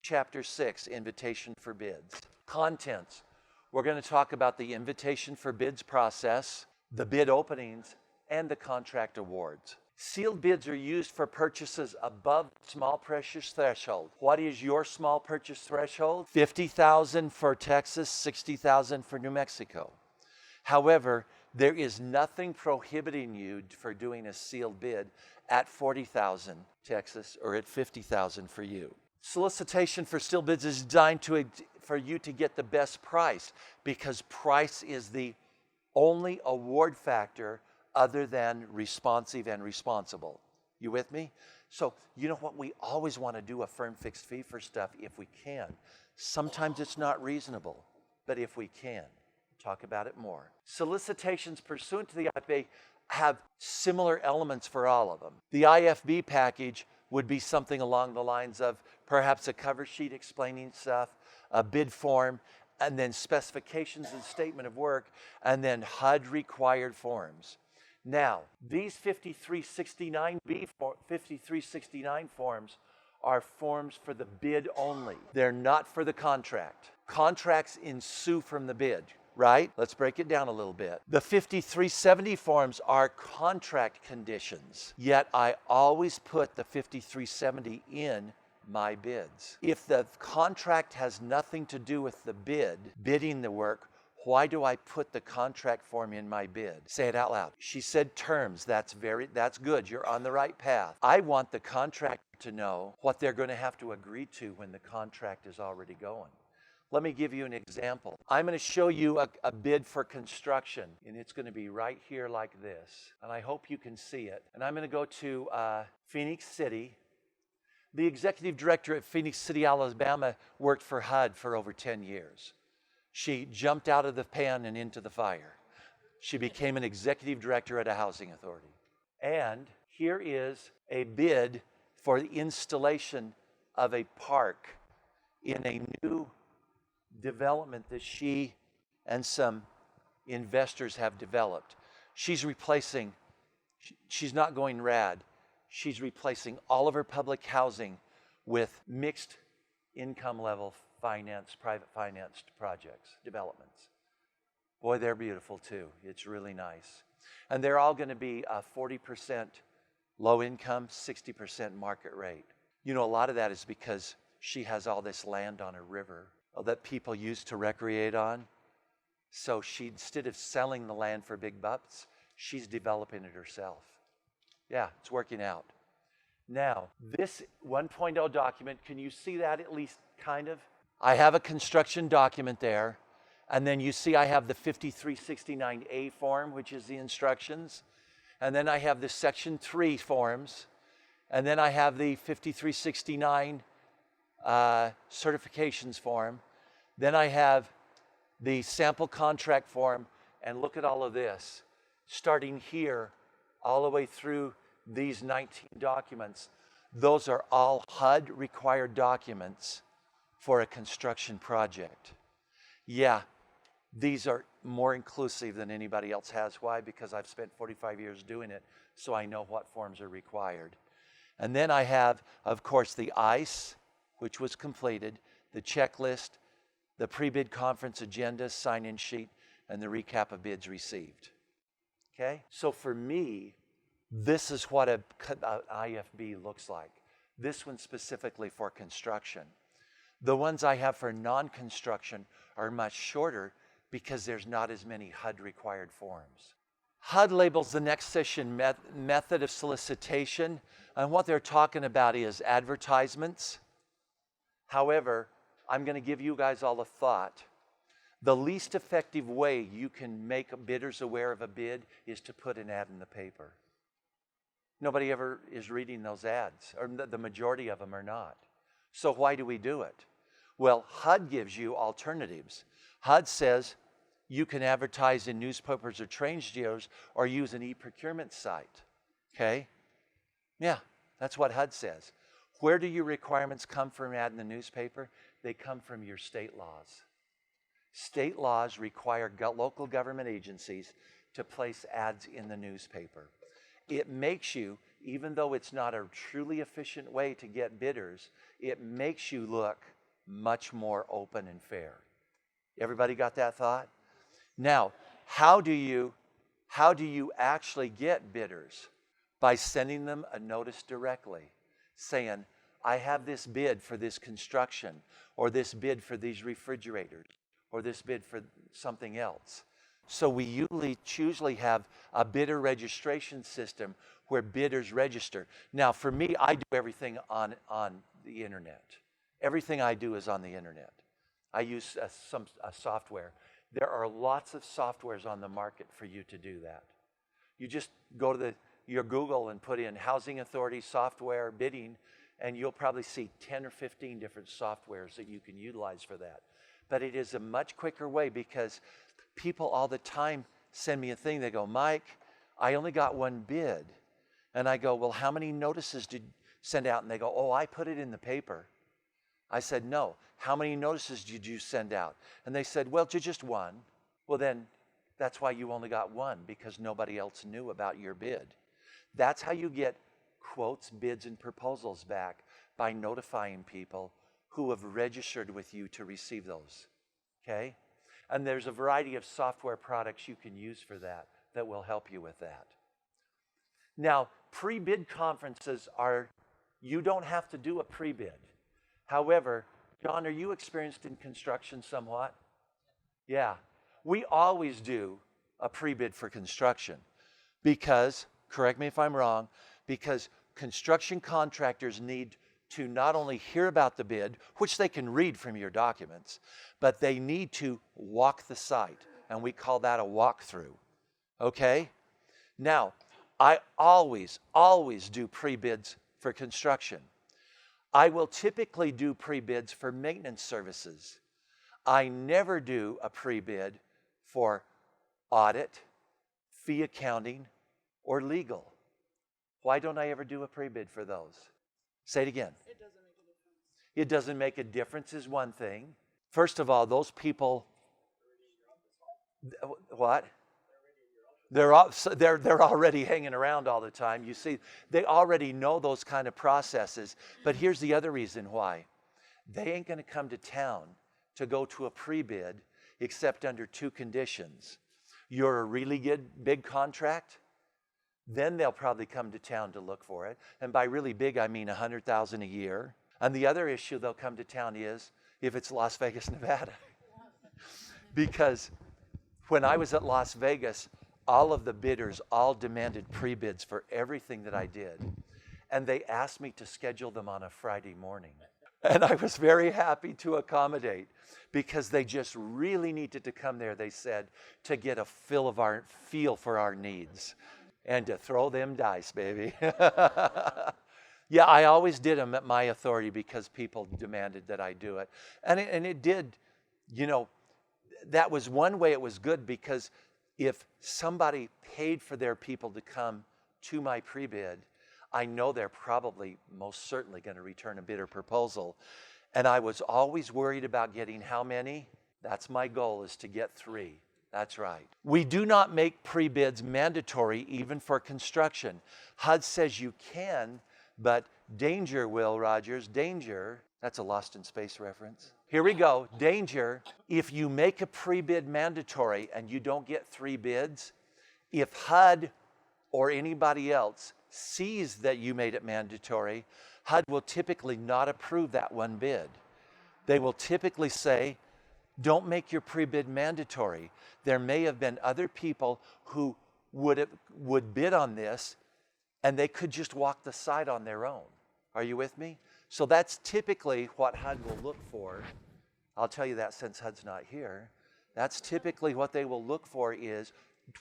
Chapter 6, Invitation for Bids. Contents. We're going to talk about the invitation for bids process, the bid openings, and the contract awards. Sealed bids are used for purchases above small purchase threshold. What is your small purchase threshold? $50,000 for Texas, $60,000 for New Mexico. However, there is nothing prohibiting you for doing a sealed bid at $40,000 Texas or at $50,000 for you. Solicitation for sealed bids is designed for you to get the best price, because price is the only award factor other than responsive and responsible. You with me? So you know what? We always want to do a firm fixed fee for stuff if we can. Sometimes it's not reasonable, but if we can, talk about it more. Solicitations pursuant to the IFB have similar elements for all of them. The IFB package would be something along the lines of perhaps a cover sheet explaining stuff, a bid form, and then specifications and statement of work, and then HUD required forms. Now, these 5369 forms are forms for the bid only. They're not for the contract. Contracts ensue from the bid, right? Let's break it down a little bit. The 5370 forms are contract conditions, yet I always put the 5370 in my bids. If the contract has nothing to do with the bidding the work, why do I put the contract form in my bid? Say it out loud. She said terms. That's good. You're on the right path. I want the contractor to know what they're going to have to agree to when the contract is already going. Let me give you an example. I'm going to show you a bid for construction, and it's going to be right here like this. And I hope you can see it. And I'm going to go to Phoenix City. The executive director at Phoenix City, Alabama, worked for HUD for over 10 years. She jumped out of the pan and into the fire. She became an executive director at a housing authority. And here is a bid for the installation of a park in a new development that she and some investors have developed. She's not going rad. She's replacing all of her public housing with mixed income level private financed projects, developments. Boy, they're beautiful too. It's really nice. And they're all going to be 40% low income, 60% market rate. You know, a lot of that is because she has all this land on a river that people use to recreate on. So instead of selling the land for big bucks, she's developing it herself. Yeah, it's working out. Now, this 1.0 document, can you see that at least kind of? I have a construction document there, and then you see I have the 5369A form, which is the instructions, and then I have the Section 3 forms, and then I have the 5369 certifications form, then I have the sample contract form, and look at all of this. Starting here, all the way through these 19 documents, those are all HUD required documents for a construction project. Yeah, these are more inclusive than anybody else has. Why? Because I've spent 45 years doing it, so I know what forms are required. And then I have, of course, the ICE, which was completed, the checklist, the pre-bid conference agenda, sign-in sheet, and the recap of bids received. Okay? So for me, this is what an IFB looks like. This one specifically for construction. The ones I have for non-construction are much shorter because there's not as many HUD required forms. HUD labels the next session method of solicitation, and what they're talking about is advertisements. However, I'm going to give you guys all a thought. The least effective way you can make bidders aware of a bid is to put an ad in the paper. Nobody ever is reading those ads, or the majority of them are not. So why do we do it? Well, HUD gives you alternatives. HUD says you can advertise in newspapers or trade shows or use an e-procurement site. Okay? Yeah, that's what HUD says. Where do your requirements come from ad in the newspaper? They come from your state laws. State laws require local government agencies to place ads in the newspaper. It makes you even though it's not a truly efficient way to get bidders, it makes you look much more open and fair. Everybody got that thought? Now, how do you actually get bidders? By sending them a notice directly, saying, I have this bid for this construction, or this bid for these refrigerators, or this bid for something else. So we usually have a bidder registration system where bidders register. Now, for me, I do everything on the internet. Everything I do is on the internet. I use some software. There are lots of softwares on the market for you to do that. You just go to your Google and put in Housing Authority software bidding, and you'll probably see 10 or 15 different softwares that you can utilize for that. But it is a much quicker way, because people all the time send me a thing. They go, Mike, I only got one bid. And I go, well, how many notices did you send out? And they go, oh, I put it in the paper. I said, no. How many notices did you send out? And they said, well, just one. Well, then that's why you only got one, because nobody else knew about your bid. That's how you get quotes, bids, and proposals back, by notifying people who have registered with you to receive those, okay? And there's a variety of software products you can use for that will help you with that. Now, pre-bid conferences you don't have to do a pre-bid. However, John, are you experienced in construction somewhat? Yeah. We always do a pre-bid for construction because, correct me if I'm wrong, because construction contractors need to not only hear about the bid, which they can read from your documents, but they need to walk the site, and we call that a walkthrough, okay? Now, I always do pre-bids for construction. I will typically do pre-bids for maintenance services. I never do a pre-bid for audit, fee accounting, or legal. Why don't I ever do a pre-bid for those? Say it again. It doesn't make a difference. It doesn't make a difference is one thing. First of all, those people, what? They're already hanging around all the time. You see, they already know those kind of processes. But here's the other reason why. They ain't going to come to town to go to a pre-bid except under two conditions. You're a really good big contract, then they'll probably come to town to look for it. And by really big, I mean $100,000 a year. And the other issue they'll come to town is if it's Las Vegas, Nevada. Because when I was at Las Vegas, all of the bidders all demanded pre-bids for everything that I did. And they asked me to schedule them on a Friday morning. And I was very happy to accommodate because they just really needed to come there, they said, to get a feel for our needs and to throw them dice, baby. Yeah, I always did them at my authority because people demanded that I do it. And it did, that was one way it was good, because if somebody paid for their people to come to my pre-bid, I know they're probably most certainly going to return a bid or proposal. And I was always worried about getting how many? That's my goal, is to get 3. That's right. We do not make pre-bids mandatory even for construction. HUD says you can, but danger, Will Rogers, danger. That's a Lost in Space reference. Here we go. Danger. If you make a pre-bid mandatory and you don't get 3 bids, if HUD or anybody else sees that you made it mandatory, HUD will typically not approve that one bid. They will typically say, don't make your pre-bid mandatory. There may have been other people who would bid on this, and they could just walk the site on their own. Are you with me? So that's typically what HUD will look for. I'll tell you that since HUD's not here. That's typically what they will look for is,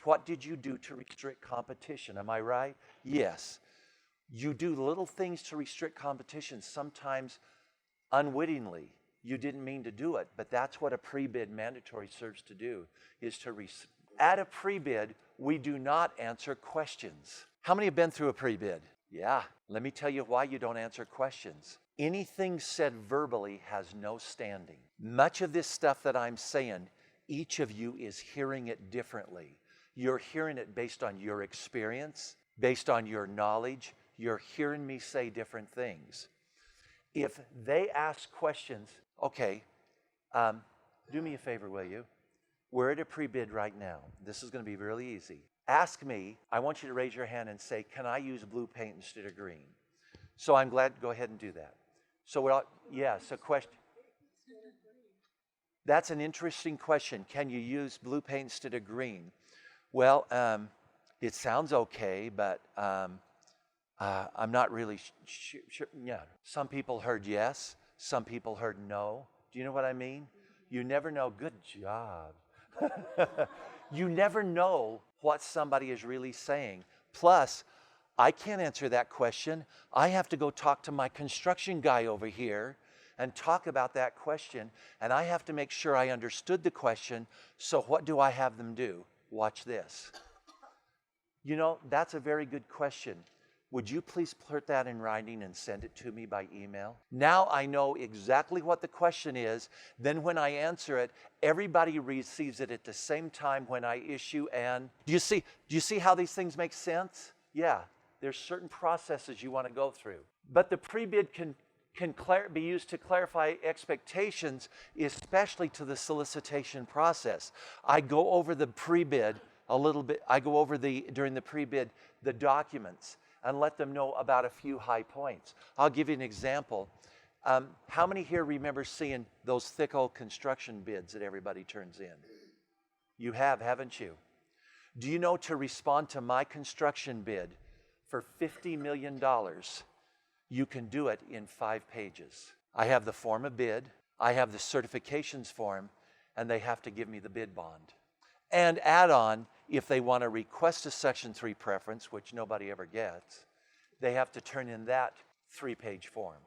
what did you do to restrict competition? Am I right? Yes. You do little things to restrict competition, sometimes unwittingly. You didn't mean to do it, but that's what a pre-bid mandatory serves to do, is to at a pre-bid, we do not answer questions. How many have been through a pre-bid? Yeah. Let me tell you why you don't answer questions. Anything said verbally has no standing. Much of this stuff that I'm saying, each of you is hearing it differently. You're hearing it based on your experience, based on your knowledge, You're hearing me say different things. If they ask questions, okay, do me a favor, will you? We're at a pre-bid right now. This is going to be really easy. Ask me, I want you to raise your hand and say, can I use blue paint instead of green? So I'm glad, go ahead and do that. So a question. That's an interesting question. Can you use blue paint instead of green? Well, it sounds okay, but I'm not really sure. Yeah. Some people heard yes. Some people heard no. Do you know what I mean? You never know. Good job. You never know what somebody is really saying. Plus, I can't answer that question. I have to go talk to my construction guy over here and talk about that question, and I have to make sure I understood the question. So what do I have them do? Watch this. You know, that's a very good question. Would you please put that in writing and send it to me by email? Now I know exactly what the question is. Then when I answer it, everybody receives it at the same time when I issue an... Do you see how these things make sense? Yeah, there's certain processes you want to go through. But the pre-bid can be used to clarify expectations, especially to the solicitation process. I go over the pre-bid a little bit. I go over during the pre-bid, the documents, and let them know about a few high points. I'll give you an example. How many here remember seeing those thick old construction bids that everybody turns in? You have, haven't you? Do you know to respond to my construction bid for $50 million, you can do it in 5 pages. I have the form of bid, I have the certifications form, and they have to give me the bid bond. And add on, if they want to request a Section 3 preference, which nobody ever gets, they have to turn in that 3-page form,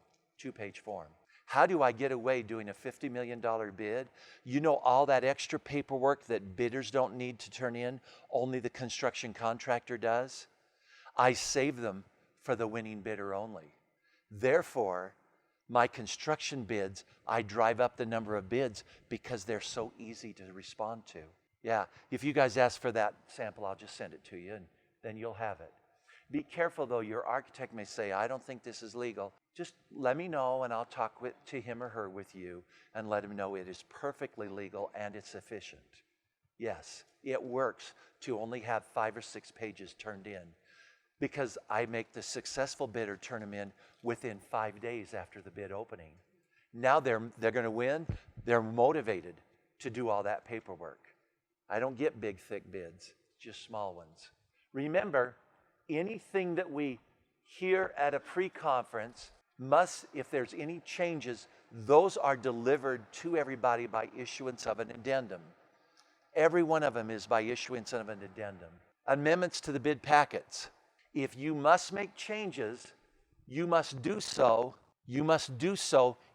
2-page form. How do I get away doing a $50 million bid? You know all that extra paperwork that bidders don't need to turn in, only the construction contractor does? I save them for the winning bidder only. Therefore, my construction bids, I drive up the number of bids because they're so easy to respond to. Yeah, if you guys ask for that sample, I'll just send it to you and then you'll have it. Be careful though, your architect may say, I don't think this is legal. Just let me know and I'll talk to him or her with you and let him know it is perfectly legal and it's efficient. Yes, it works to only have 5 or 6 pages turned in because I make the successful bidder turn them in within 5 days after the bid opening. Now they're going to win. They're motivated to do all that paperwork. I don't get big, thick bids, just small ones. Remember, anything that we hear at a pre-conference must, if there's any changes, those are delivered to everybody by issuance of an addendum. Every one of them is by issuance of an addendum. Amendments to the bid packets. If you must make changes, you must do so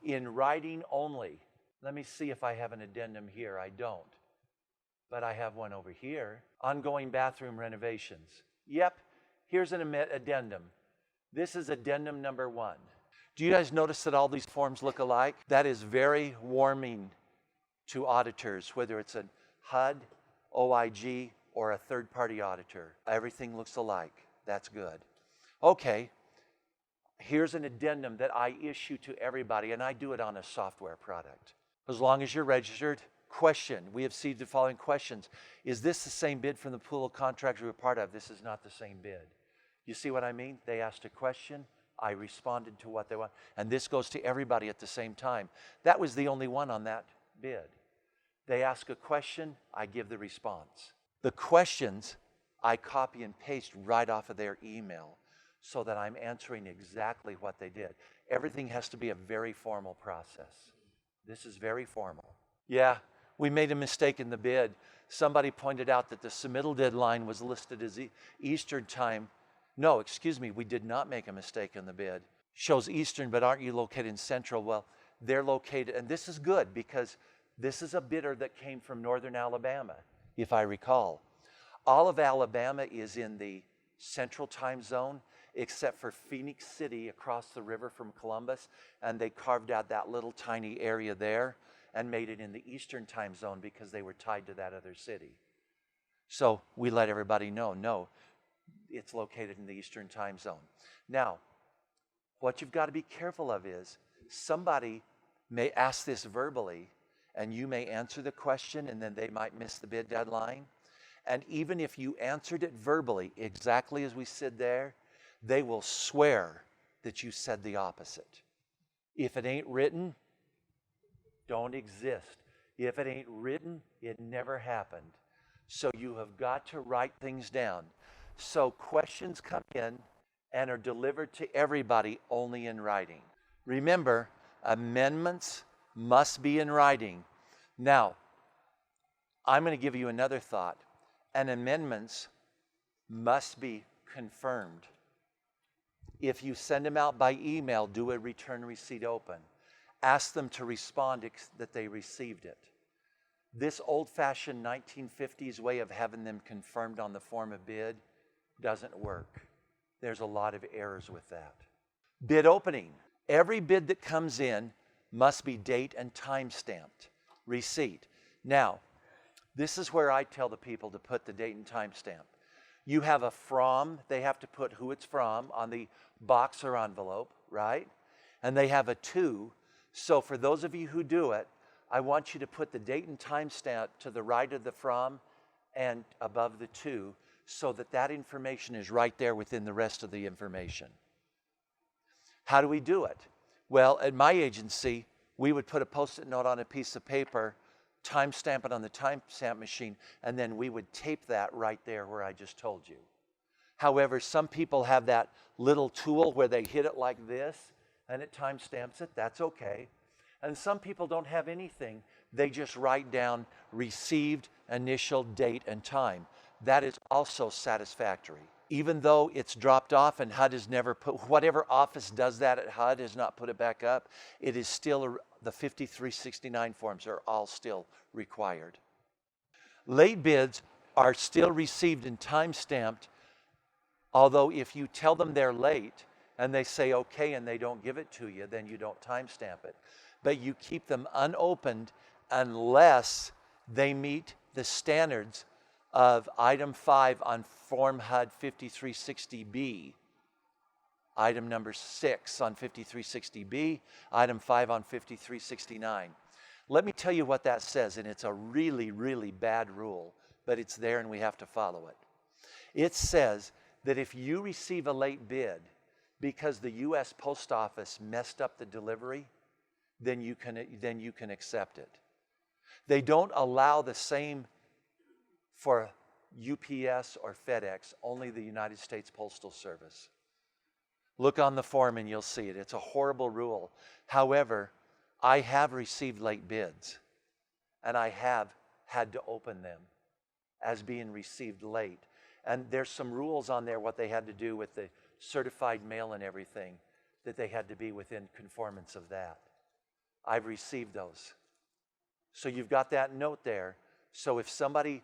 in writing only. Let me see if I have an addendum here. I don't. But I have one over here. Ongoing bathroom renovations. Yep, here's an Emit Addendum. This is addendum number 1. Do you guys notice that all these forms look alike? That is very warming to auditors, whether it's a HUD, OIG, or a third-party auditor. Everything looks alike. That's good. Okay, here's an addendum that I issue to everybody, and I do it on a software product. As long as you're registered. Question, we have received the following questions. Is this the same bid from the pool of contractors we're part of? This is not the same bid. You see what I mean? They asked a question, I responded to what they want, and this goes to everybody at the same time. That was the only one on that bid. They ask a question, I give the response. The questions, I copy and paste right off of their email so that I'm answering exactly what they did. Everything has to be a very formal process. This is very formal. Yeah. We made a mistake in the bid. Somebody pointed out that the submittal deadline was listed as Eastern time. No, excuse me, we did not make a mistake in the bid. Shows Eastern, but aren't you located in Central? Well, they're located, and this is good because this is a bidder that came from Northern Alabama, if I recall. All of Alabama is in the Central time zone, except for Phoenix City across the river from Columbus, and they carved out that little tiny area there and made it in the Eastern time zone because they were tied to that other city. So we let everybody know, no, it's located in the Eastern time zone. Now, what you've got to be careful of is somebody may ask this verbally, and you may answer the question, and then they might miss the bid deadline. And even if you answered it verbally, exactly as we said there, they will swear that you said the opposite. If it ain't written, don't exist. If it ain't written, it never happened. So you have got to write things down. So questions come in and are delivered to everybody only in writing. Remember, amendments must be in writing. Now, I'm going to give you another thought. And amendments must be confirmed. If you send them out by email, do a return receipt open. Ask them to respond that they received it. This old-fashioned 1950s way of having them confirmed on the form of bid doesn't work. There's a lot of errors with that. Bid opening. Every bid that comes in must be date and time stamped. Receipt. Now, this is where I tell the people to put the date and time stamp. You have a from, they have to put who it's from on the box or envelope, right? And they have a to. So for those of you who do it, I want you to put the date and time stamp to the right of the from and above the to, so that that information is right there within the rest of the information. How do we do it? Well, at my agency, we would put a Post-it note on a piece of paper, timestamp it on the timestamp machine, and then we would tape that right there where I just told you. However, some people have that little tool where they hit it like this, and it timestamps it. That's okay. And some people don't have anything. They just write down received, initial, date, and time. That is also satisfactory. Even though it's dropped off and HUD has never put, whatever office does that at HUD has not put it back up, it is still, the 5369 forms are all still required. Late bids are still received and time-stamped, although if you tell them they're late and they say okay and they don't give it to you, then you don't time-stamp it. But you keep them unopened unless they meet the standards of item 5 on Form HUD 5360B, item number 6 on 5360B, item 5 on 5369. Let me tell you what that says, and it's a really, really bad rule, but it's there and we have to follow it. It says that if you receive a late bid because the U.S. Post Office messed up the delivery, then you can accept it. They don't allow the same for UPS or FedEx, only the United States Postal Service. Look on the form and you'll see it. It's a horrible rule. However, I have received late bids, and I have had to open them as being received late. And there's some rules on there, what they had to do with the certified mail and everything, that they had to be within conformance of that. I've received those. So you've got that note there. So if somebody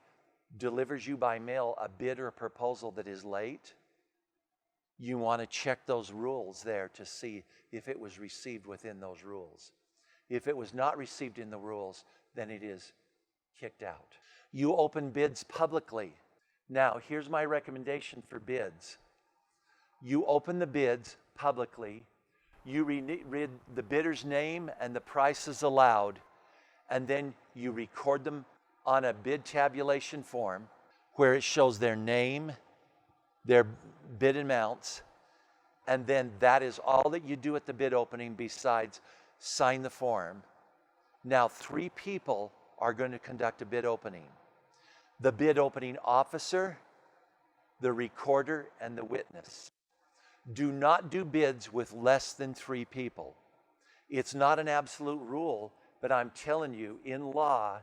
delivers you by mail a bid or a proposal that is late, you want to check those rules there to see if it was received within those rules. If it was not received in the rules, then it is kicked out. You open bids publicly. Now, here's my recommendation for bids. You open the bids publicly. You read the bidder's name and the prices allowed, and then you record them on a bid tabulation form where it shows their name, their bid amounts, and then that is all that you do at the bid opening besides sign the form. Now, 3 people are going to conduct a bid opening. The bid opening officer, the recorder, and the witness. Do not do bids with less than 3 people. It's not an absolute rule, but I'm telling you, in law,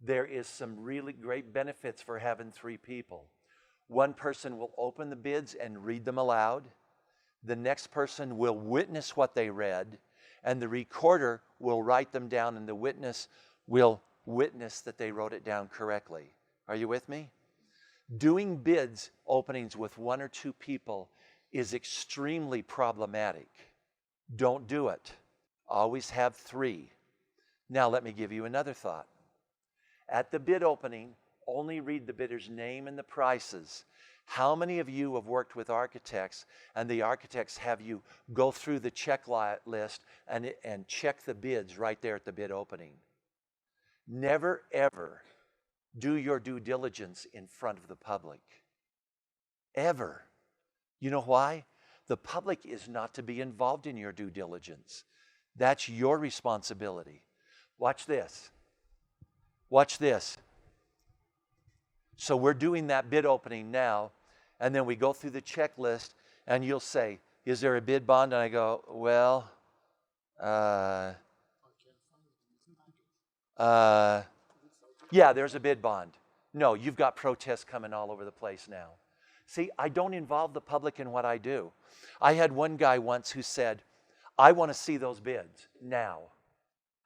there is some really great benefits for having 3 people. One person will open the bids and read them aloud. The next person will witness what they read, and the recorder will write them down, and the witness will witness that they wrote it down correctly. Are you with me? Doing bids openings with 1 or 2 people is extremely problematic. Don't do it. Always have 3. Now let me give you another thought. At the bid opening, only read the bidder's name and the prices. How many of you have worked with architects and the architects have you go through the checklist and check the bids right there at the bid opening? Never, ever do your due diligence in front of the public. Ever. You know why? The public is not to be involved in your due diligence. That's your responsibility. Watch this. Watch this. So we're doing that bid opening now, and then we go through the checklist, and you'll say, is there a bid bond? And I go, well, yeah, there's a bid bond. No, you've got protests coming all over the place now. See, I don't involve the public in what I do. I had one guy once who said, I want to see those bids now.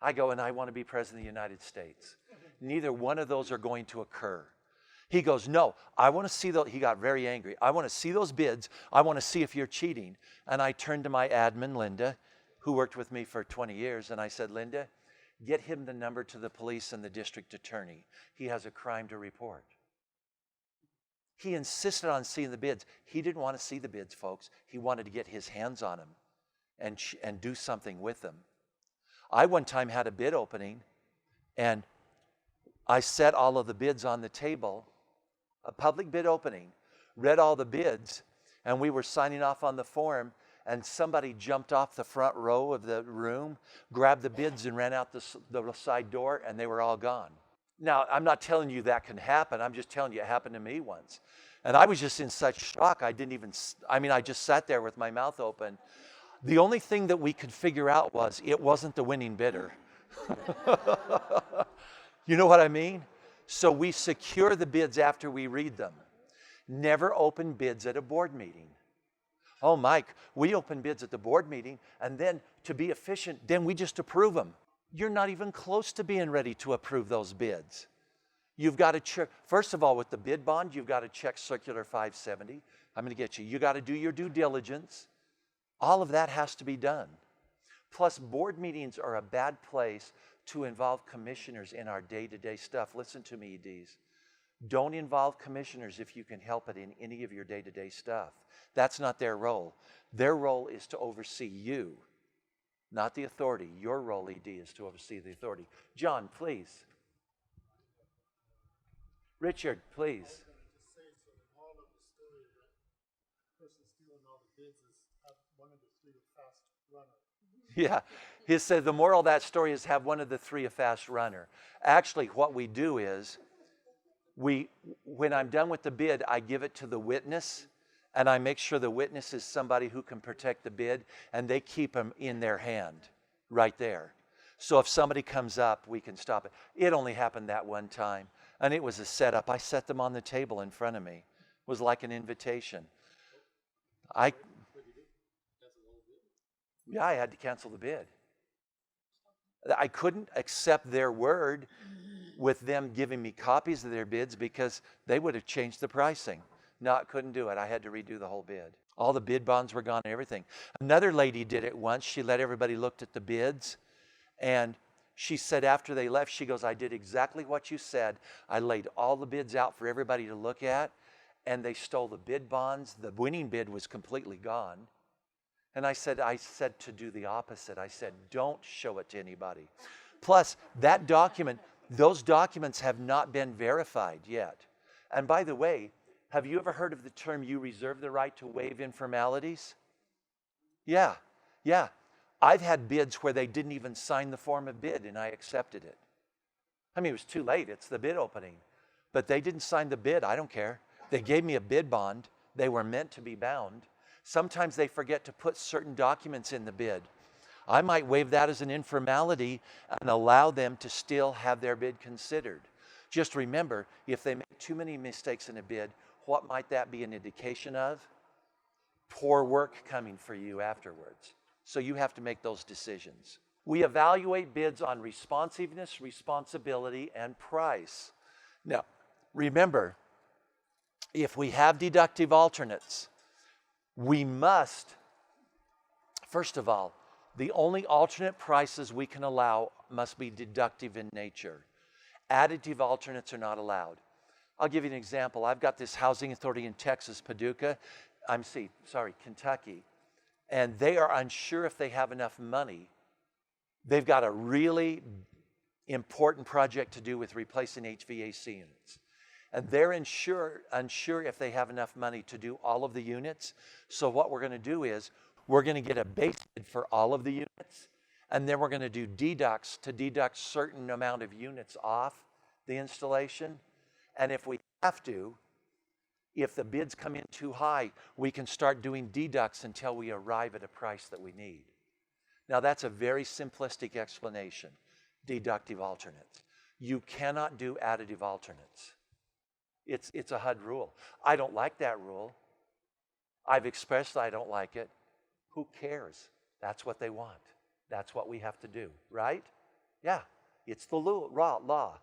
I go, and I want to be President of the United States. Neither one of those are going to occur. He goes, no, I want to see those. He got very angry. I want to see those bids. I want to see if you're cheating. And I turned to my admin, Linda, who worked with me for 20 years, and I said, Linda, get him the number to the police and the district attorney. He has a crime to report. He insisted on seeing the bids. He didn't want to see the bids, folks. He wanted to get his hands on them and do something with them. I one time had a bid opening, and I set all of the bids on the table, a public bid opening, read all the bids, and we were signing off on the form, and somebody jumped off the front row of the room, grabbed the bids, and ran out the side door, and they were all gone. Now, I'm not telling you that can happen. I'm just telling you it happened to me once. And I was just in such shock. I just sat there with my mouth open. The only thing that we could figure out was it wasn't the winning bidder. You know what I mean? So we secure the bids after we read them. Never open bids at a board meeting. Oh, Mike, we open bids at the board meeting, and then to be efficient, then we just approve them. You're not even close to being ready to approve those bids. You've got to check, first of all, with the bid bond, you've got to check Circular 570. I'm going to get you. You got to do your due diligence. All of that has to be done. Plus, board meetings are a bad place to involve commissioners in our day-to-day stuff. Listen to me, EDs. Don't involve commissioners if you can help it in any of your day-to-day stuff. That's not their role. Their role is to oversee you, not the authority. Your role, ED, is to oversee the authority. John, please. Richard, please. Yeah, he said the moral of that story is have one of the three a fast runner. Actually, what we do is, when I'm done with the bid, I give it to the witness, and I make sure the witness is somebody who can protect the bid, and they keep them in their hand right there. So if somebody comes up, we can stop it. It only happened that one time, and it was a setup. I set them on the table in front of me. It was like an invitation. Yeah, I had to cancel the bid. I couldn't accept their word with them giving me copies of their bids because they would have changed the pricing. No, I couldn't do it. I had to redo the whole bid. All the bid bonds were gone and everything. Another lady did it once. She let everybody look at the bids, and she said after they left, she goes, I did exactly what you said. I laid all the bids out for everybody to look at, and they stole the bid bonds. The winning bid was completely gone. And I said to do the opposite. I said, don't show it to anybody. Plus, that document, those documents have not been verified yet. And by the way, have you ever heard of the term, you reserve the right to waive informalities? Yeah. I've had bids where they didn't even sign the form of bid, and I accepted it. I mean, it was too late. It's the bid opening. But they didn't sign the bid. I don't care. They gave me a bid bond. They were meant to be bound. Sometimes they forget to put certain documents in the bid. I might waive that as an informality and allow them to still have their bid considered. Just remember, if they make too many mistakes in a bid, what might that be an indication of? Poor work coming for you afterwards. So you have to make those decisions. We evaluate bids on responsiveness, responsibility, and price. Now, remember, if we have deductive alternates, we must, first of all, the only alternate prices we can allow must be deductive in nature. Additive alternates are not allowed. I'll give you an example. I've got this housing authority in Texas, Kentucky, and they are unsure if they have enough money. They've got a really important project to do with replacing HVAC units. And they're unsure if they have enough money to do all of the units. So what we're going to do is we're going to get a base bid for all of the units, and then we're going to do deducts to deduct certain amount of units off the installation. And if we have to, if the bids come in too high, we can start doing deducts until we arrive at a price that we need. Now that's a very simplistic explanation, deductive alternates. You cannot do additive alternates. It's a HUD rule. I don't like that rule. I've expressed I don't like it. Who cares? That's what they want. That's what we have to do, right? Yeah, it's the law.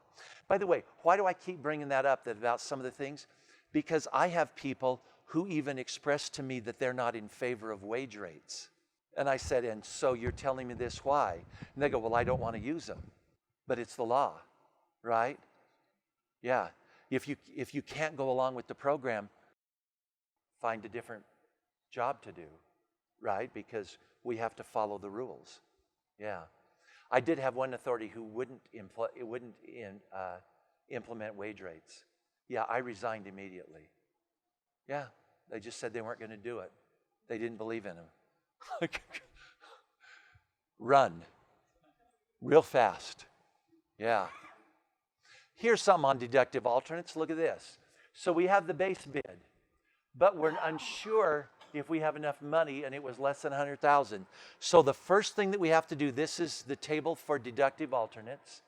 By the way, why do I keep bringing that up about some of the things? Because I have people who even express to me that they're not in favor of wage rates. And I said, and so you're telling me this, why? And they go, well, I don't want to use them. But it's the law, right? Yeah. If you can't go along with the program, find a different job to do, right? Because we have to follow the rules. Yeah. I did have one authority who wouldn't implement wage rates. Yeah, I resigned immediately. Yeah, they just said they weren't going to do it. They didn't believe in them. Run. Real fast. Yeah. Here's something on deductive alternates. Look at this. So we have the base bid, but we're unsure if we have enough money, and it was less than $100,000. So the first thing that we have to do, this is the table for deductive alternates.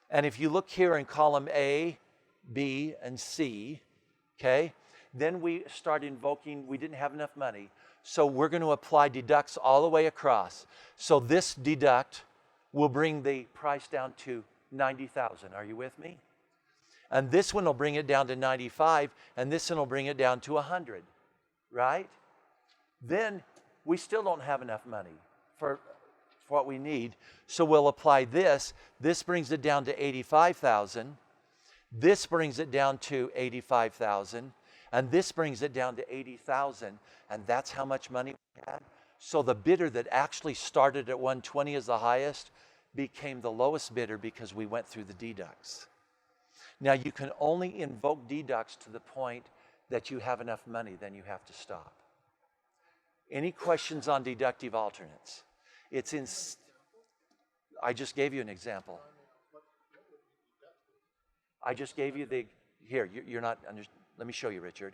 And if you look here in column A, B, and C, okay, then we start invoking, we didn't have enough money, so we're going to apply deducts all the way across. So this deduct will bring the price down to $90,000. Are you with me? And this one will bring it down to $95,000, and this one will bring it down to $100,000, right? Then we still don't have enough money for what we need, so we'll apply this. This brings it down to $85,000. This brings it down to $85,000, and this brings it down to $80,000, and that's how much money we had. So the bidder that actually started at 120 as the highest became the lowest bidder because we went through the deducts. Now you can only invoke deducts to the point that you have enough money, then you have to stop. Any questions on deductive alternates? I just gave you an example. I just gave you you're not, let me show you, Richard.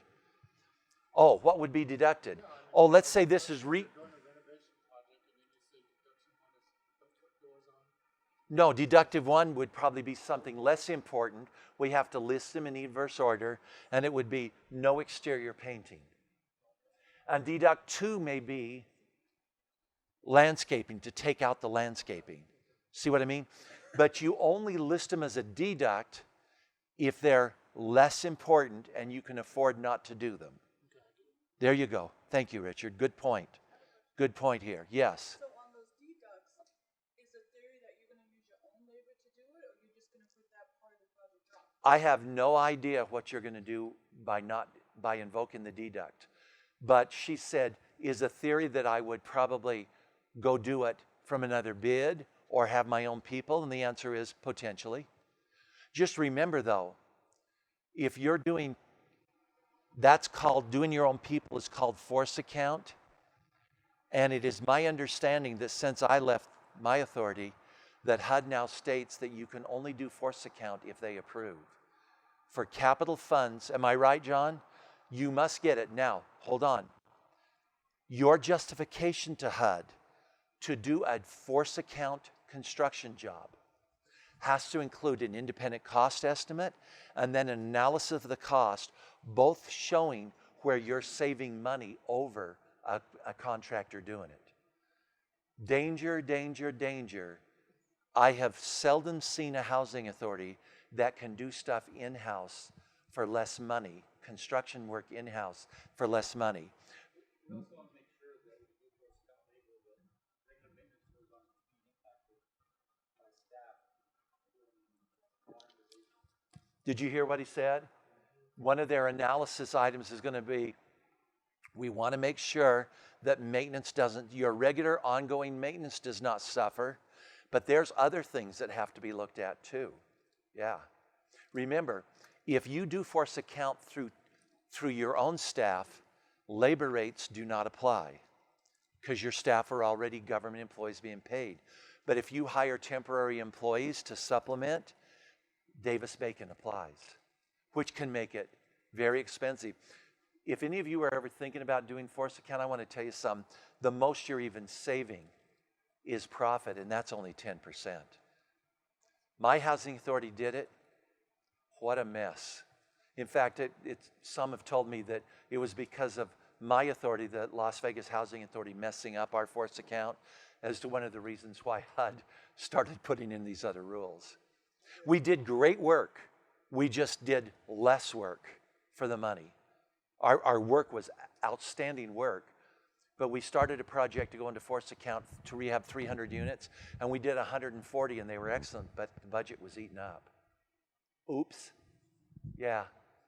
Oh, what would be deducted? Oh, let's say this is No, deductive one would probably be something less important. We have to list them in inverse order, and it would be no exterior painting. And deduct two may be landscaping, to take out the landscaping. See what I mean? But you only list them as a deduct if they're less important and you can afford not to do them. There you go. Thank you, Richard. Good point. Good point here. Yes? So on those deducts, is the theory that you're going to use your own labor to do it, or you're just going to put that part of the project off? I have no idea what you're going to do by invoking the deduct. But she said, is a theory that I would probably go do it from another bid or have my own people? And the answer is potentially. Just remember though, if you're doing, that's called, doing your own people is called force account. And it is my understanding that since I left my authority, that HUD now states that you can only do force account if they approve. For capital funds, am I right, John? You must get it. Now, hold on. Your justification to HUD to do a force account construction job has to include an independent cost estimate and then an analysis of the cost, both showing where you're saving money over a contractor doing it. Danger, danger, danger. I have seldom seen a housing authority that can do stuff in-house for less money, construction work in-house for less money. Did you hear what he said? One of their analysis items is going to be, we want to make sure that maintenance doesn't, your regular ongoing maintenance does not suffer, but there's other things that have to be looked at too. Yeah. Remember, if you do force account through your own staff, labor rates do not apply because your staff are already government employees being paid. But if you hire temporary employees to supplement, Davis-Bacon applies, which can make it very expensive. If any of you are ever thinking about doing forced account, I want to tell you something. The most you're even saving is profit, and that's only 10%. My housing authority did it. What a mess. In fact, some have told me that it was because of my authority, the Las Vegas Housing Authority, messing up our forced account as to one of the reasons why HUD started putting in these other rules. We did great work. We just did less work for the money. Our work was outstanding work, but we started a project to go into forced account to rehab 300 units, and we did 140, and they were excellent, but the budget was eaten up. Oops. Yeah,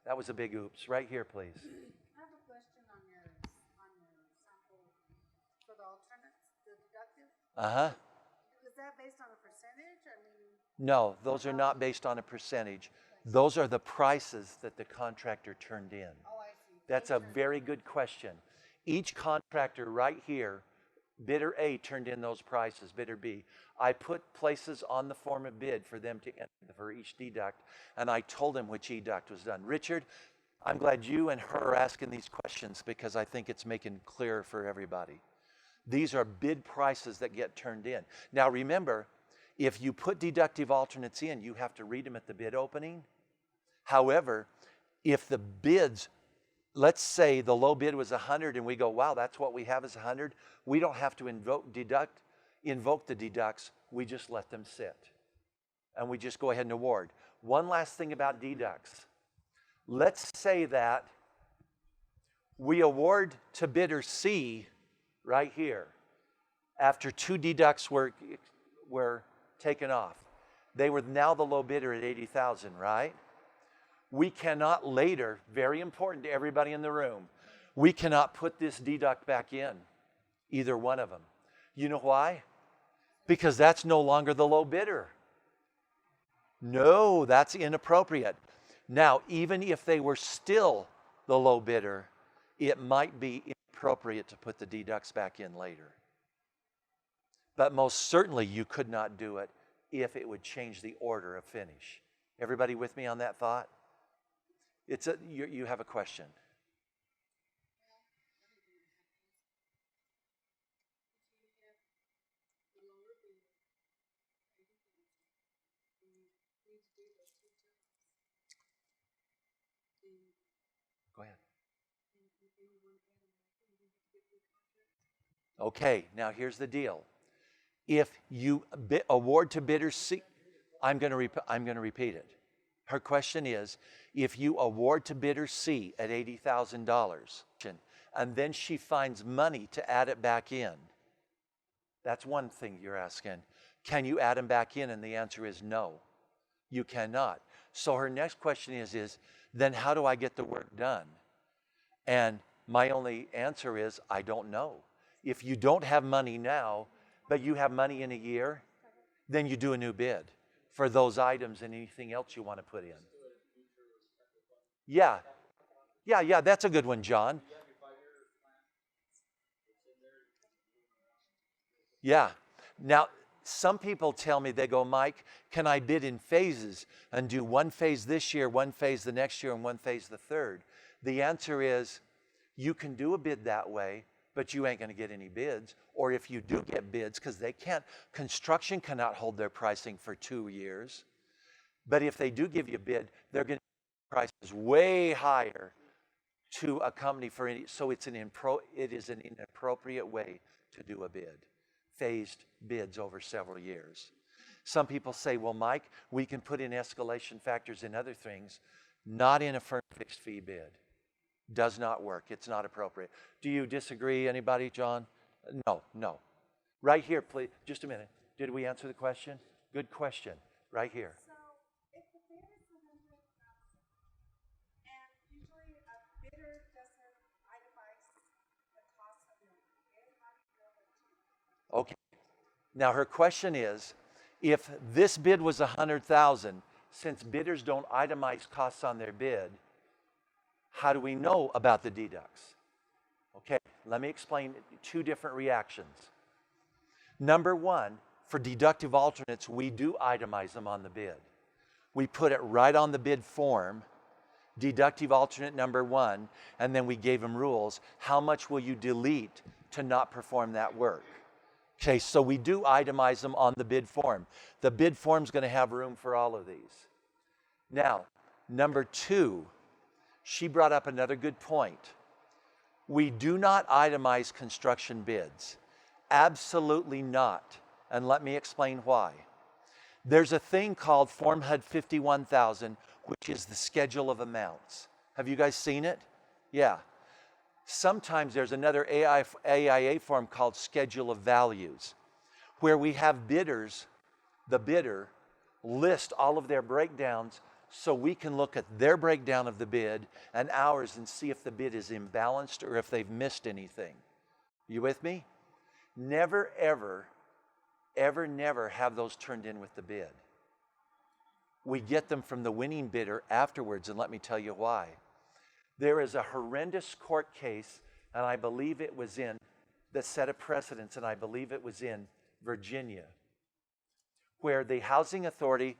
that was a big oops. Right here, please. I have a question on your sample for the alternates, the deductive. Uh-huh. Is that based on a percentage? I mean, No, those are not based on a percentage. Those are the prices that the contractor turned in. oh, I see. That's a very good question. Each contractor right here, bidder A turned in those prices, bidder B. I put places on the form of bid for them to enter for each deduct, and I told them which deduct was done. Richard, I'm glad you and her are asking these questions because I think it's making clearer for everybody. These are bid prices that get turned in. Now remember, if you put deductive alternates in, you have to read them at the bid opening. However, if the bids, let's say the low bid was 100 and we go, wow, that's what we have is 100, we don't have to invoke the deducts, we just let them sit. And we just go ahead and award. One last thing about deducts. Let's say that we award to bidder C right here after 2 deducts were taken off. They were now the low bidder at 80,000, right? We cannot later, very important to everybody in the room, we cannot put this deduct back in, either one of them. You know why? Because that's no longer the low bidder. No, that's inappropriate. Now, even if they were still the low bidder, it might be inappropriate to put the deducts back in later. But most certainly you could not do it if it would change the order of finish. Everybody with me on that thought? You have a question. Go ahead. Okay, now here's the deal. If you award to bidder C, I'm going to repeat it. Her question is, if you award to bidder C at $80,000, and then she finds money to add it back in, that's one thing you're asking. Can you add them back in? And the answer is no, you cannot. So her next question is then how do I get the work done? And my only answer is, I don't know. If you don't have money now, but you have money in a year, then you do a new bid for those items and anything else you want to put in. Yeah, that's a good one, John. Yeah. Now, some people tell me, they go, Mike, can I bid in phases and do one phase this year, one phase the next year, and one phase the third? The answer is, you can do a bid that way, but you ain't going to get any bids. Or if you do get bids, because construction cannot hold their pricing for 2 years. But if they do give you a bid, they're going to prices way higher to a company for any. So it is an inappropriate way to do a bid. Phased bids over several years. Some people say, well, Mike, we can put in escalation factors in other things, not in a firm fixed fee bid. Does not work. It's not appropriate. Do you disagree, anybody, John? No. Right here, please. Just a minute. Did we answer the question? Good question. Right here. So if the bid is 100,000 and Okay. Now her question is, if this bid was 100,000, since bidders don't itemize costs on their bid, how do we know about the deducts? Okay, let me explain two different reactions. Number one, for deductive alternates, we do itemize them on the bid. We put it right on the bid form, deductive alternate number one, and then we gave them rules. How much will you delete to not perform that work? Okay, so we do itemize them on the bid form. The bid form's going to have room for all of these. Now, number two, she brought up another good point. We do not itemize construction bids. Absolutely not. And let me explain why. There's a thing called Form HUD 51,000, which is the schedule of amounts. Have you guys seen it? Yeah. Sometimes there's another AIA form called Schedule of Values, where we have bidders, the bidder, list all of their breakdowns so we can look at their breakdown of the bid and ours and see if the bid is imbalanced or if they've missed anything. You with me? Never, ever, ever, never have those turned in with the bid. We get them from the winning bidder afterwards, and let me tell you why. There is a horrendous court case, and I believe it was that set a precedence, and I believe it was in Virginia, where the housing authority,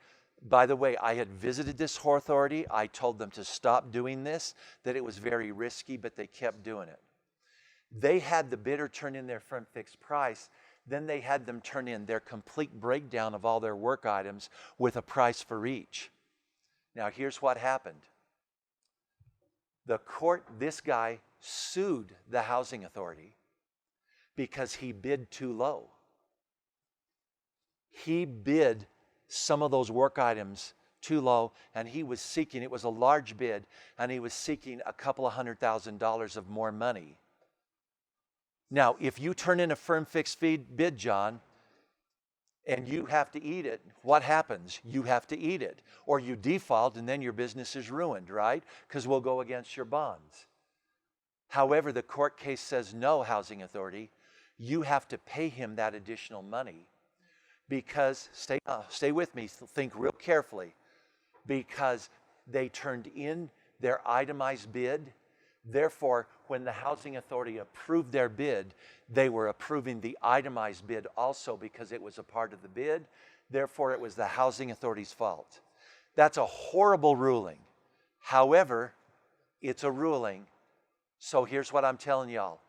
by the way, I had visited this authority. I told them to stop doing this, that it was very risky, but they kept doing it. They had the bidder turn in their firm fixed price. Then they had them turn in their complete breakdown of all their work items with a price for each. Now, here's what happened. The court, this guy sued the housing authority because he bid too low. He bid some of those work items too low, and he was seeking, it was a large bid, and he was seeking a couple of $100,000 of more money. Now, if you turn in a firm fixed fee bid, John, and you have to eat it, what happens? You have to eat it. Or you default, and then your business is ruined, right? Because we'll go against your bonds. However, the court case says, no, housing authority, you have to pay him that additional money. Because, stay with me, think real carefully, because they turned in their itemized bid. Therefore, when the housing authority approved their bid, they were approving the itemized bid also because it was a part of the bid. Therefore, it was the housing authority's fault. That's a horrible ruling. However, it's a ruling. So here's what I'm telling y'all.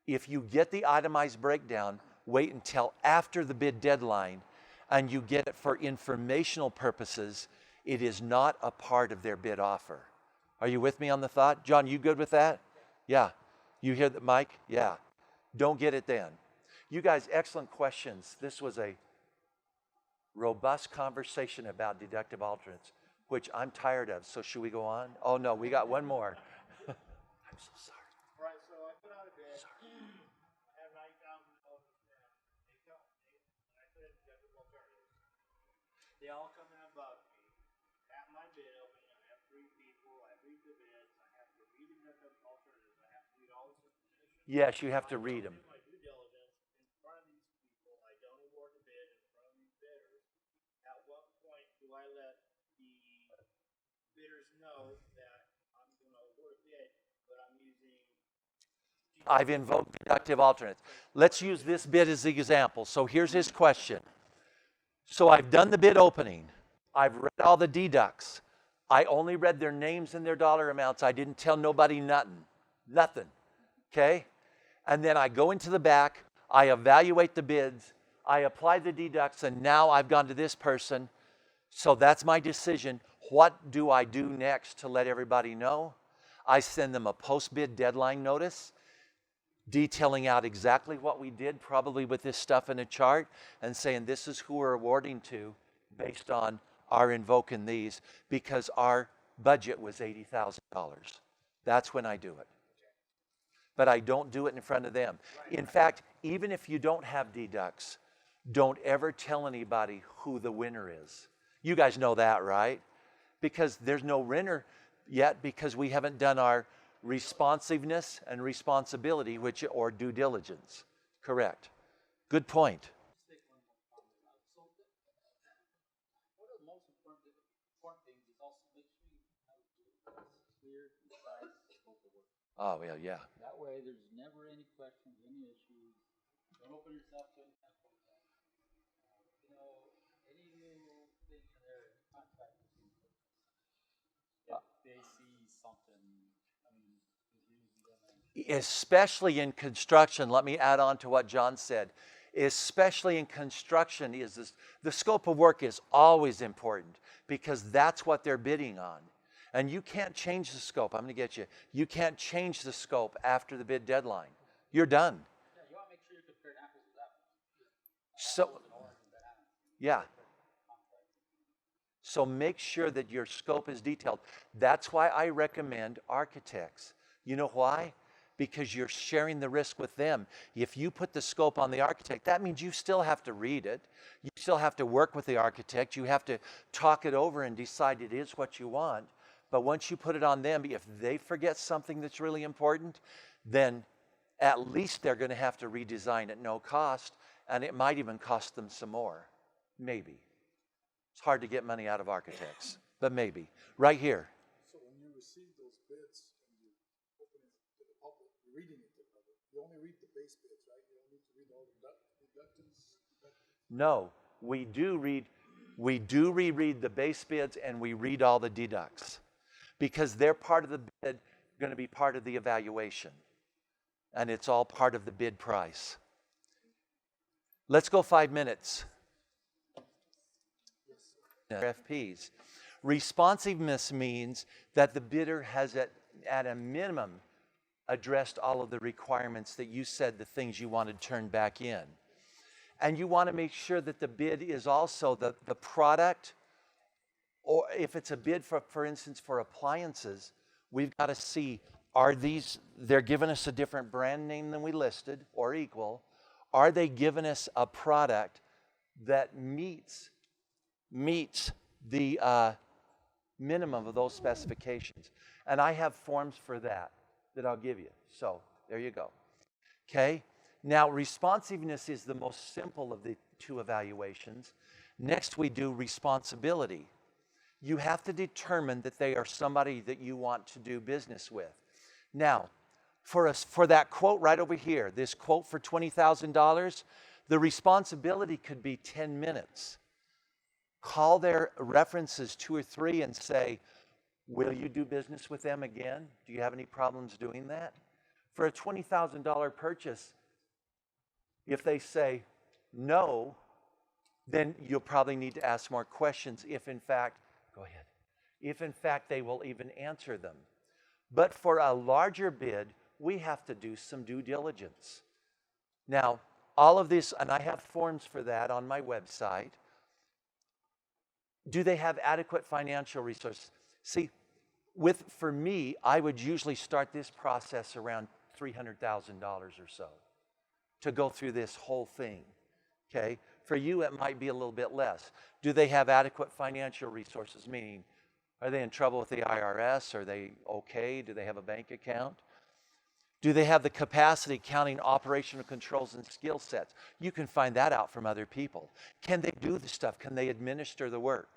If you get the itemized breakdown, wait until after the bid deadline and you get it for informational purposes. It is not a part of their bid offer. Are you with me on the thought? John, you good with that? Yeah. You hear that, Mike? Yeah. Don't get it then. You guys, excellent questions. This was a robust conversation about deductive alternates, which I'm tired of. So should we go on? Oh, no, we got one more. I'm so sorry. All right, so I put out a bid. I have 90,000 of them. I put in deductive alternatives. They all come in above me. At my bid opening, I have 3 people. I read the bids. I have to read the deductive alternatives. I have to read all the submissions. Yes, you have to read them. I do my due diligence in front of these people. I don't award the bid in front of these bidders. At what point do I let the bidders know that I'm going to award a bid, but I'm using... I've invoked deductive alternates. Let's use this bid as the example. So here's his question. So I've done the bid opening. I've read all the deducts. I only read their names and their dollar amounts. I didn't tell nobody nothing. Okay? And then I go into the back. I evaluate the bids. I apply the deducts, and now I've gone to this person. So that's my decision. What do I do next to let everybody know? I send them a post-bid deadline notice detailing out exactly what we did, probably with this stuff in a chart, and saying this is who we're awarding to based on our invoking these, because our budget was $80,000. That's when I do it. But I don't do it in front of them. In fact, even if you don't have deducts, don't ever tell anybody who the winner is. You guys know that, right? Because there's no winner yet, because we haven't done our responsiveness and responsibility, or due diligence. Correct. Good point. Just take one more comment. So, one of the most important things is also make sure you have a clear, concise scope of work. Oh, yeah, yeah. That way, there's never any questions, any issues. Don't open yourself to any kind of protest. Any new thing in there, contractors can put this. If they see something, I mean, is usually gonna. Especially in construction, let me add on to what John said. Especially in construction, the scope of work is always important because that's what they're bidding on. And you can't change the scope. I'm going to get you. You can't change the scope after the bid deadline. You're done. Yeah, you want to make sure you're comparing apples with apples. So, Apples and oranges and bananas. yeah. So make sure that your scope is detailed. That's why I recommend architects. You know why? Because you're sharing the risk with them. If you put the scope on the architect, that means you still have to read it. You still have to work with the architect. You have to talk it over and decide it is what you want. But once you put it on them, if they forget something that's really important, then at least they're going to have to redesign at no cost, and it might even cost them some more. Maybe. It's hard to get money out of architects, but maybe. Right here. So when you receive those bids and you open it to the public, you're reading it to the public, you only read the base bids, right? You don't need to read all the deductions. No, we do reread the base bids and we read all the deducts because they're part of the bid, going to be part of the evaluation. And it's all part of the bid price. Let's go 5 minutes. RFPs. Responsiveness means that the bidder has at a minimum addressed all of the requirements that you said, the things you wanted turned back in. And you want to make sure that the bid is also the product, or if it's a bid for instance, for appliances, we've got to see, they're giving us a different brand name than we listed or equal. Are they giving us a product that meets the minimum of those specifications? And I have forms for that I'll give you. So there you go. Okay. Now, responsiveness is the most simple of the two evaluations. Next, we do responsibility. You have to determine that they are somebody that you want to do business with. Now, for that quote right over here, this quote for $20,000, the responsibility could be 10 minutes. Call their references 2 or 3 and say, will you do business with them again? Do you have any problems doing that? For a $20,000 purchase, if they say no, then you'll probably need to ask more questions if in fact they will even answer them. But for a larger bid, we have to do some due diligence. Now, all of this, and I have forms for that on my website. Do they have adequate financial resources? See, for me, I would usually start this process around $300,000 or so to go through this whole thing, okay? For you, it might be a little bit less. Do they have adequate financial resources? Meaning, are they in trouble with the IRS? Are they okay? Do they have a bank account? Do they have the capacity, counting operational controls and skill sets? You can find that out from other people. Can they do the stuff? Can they administer the work?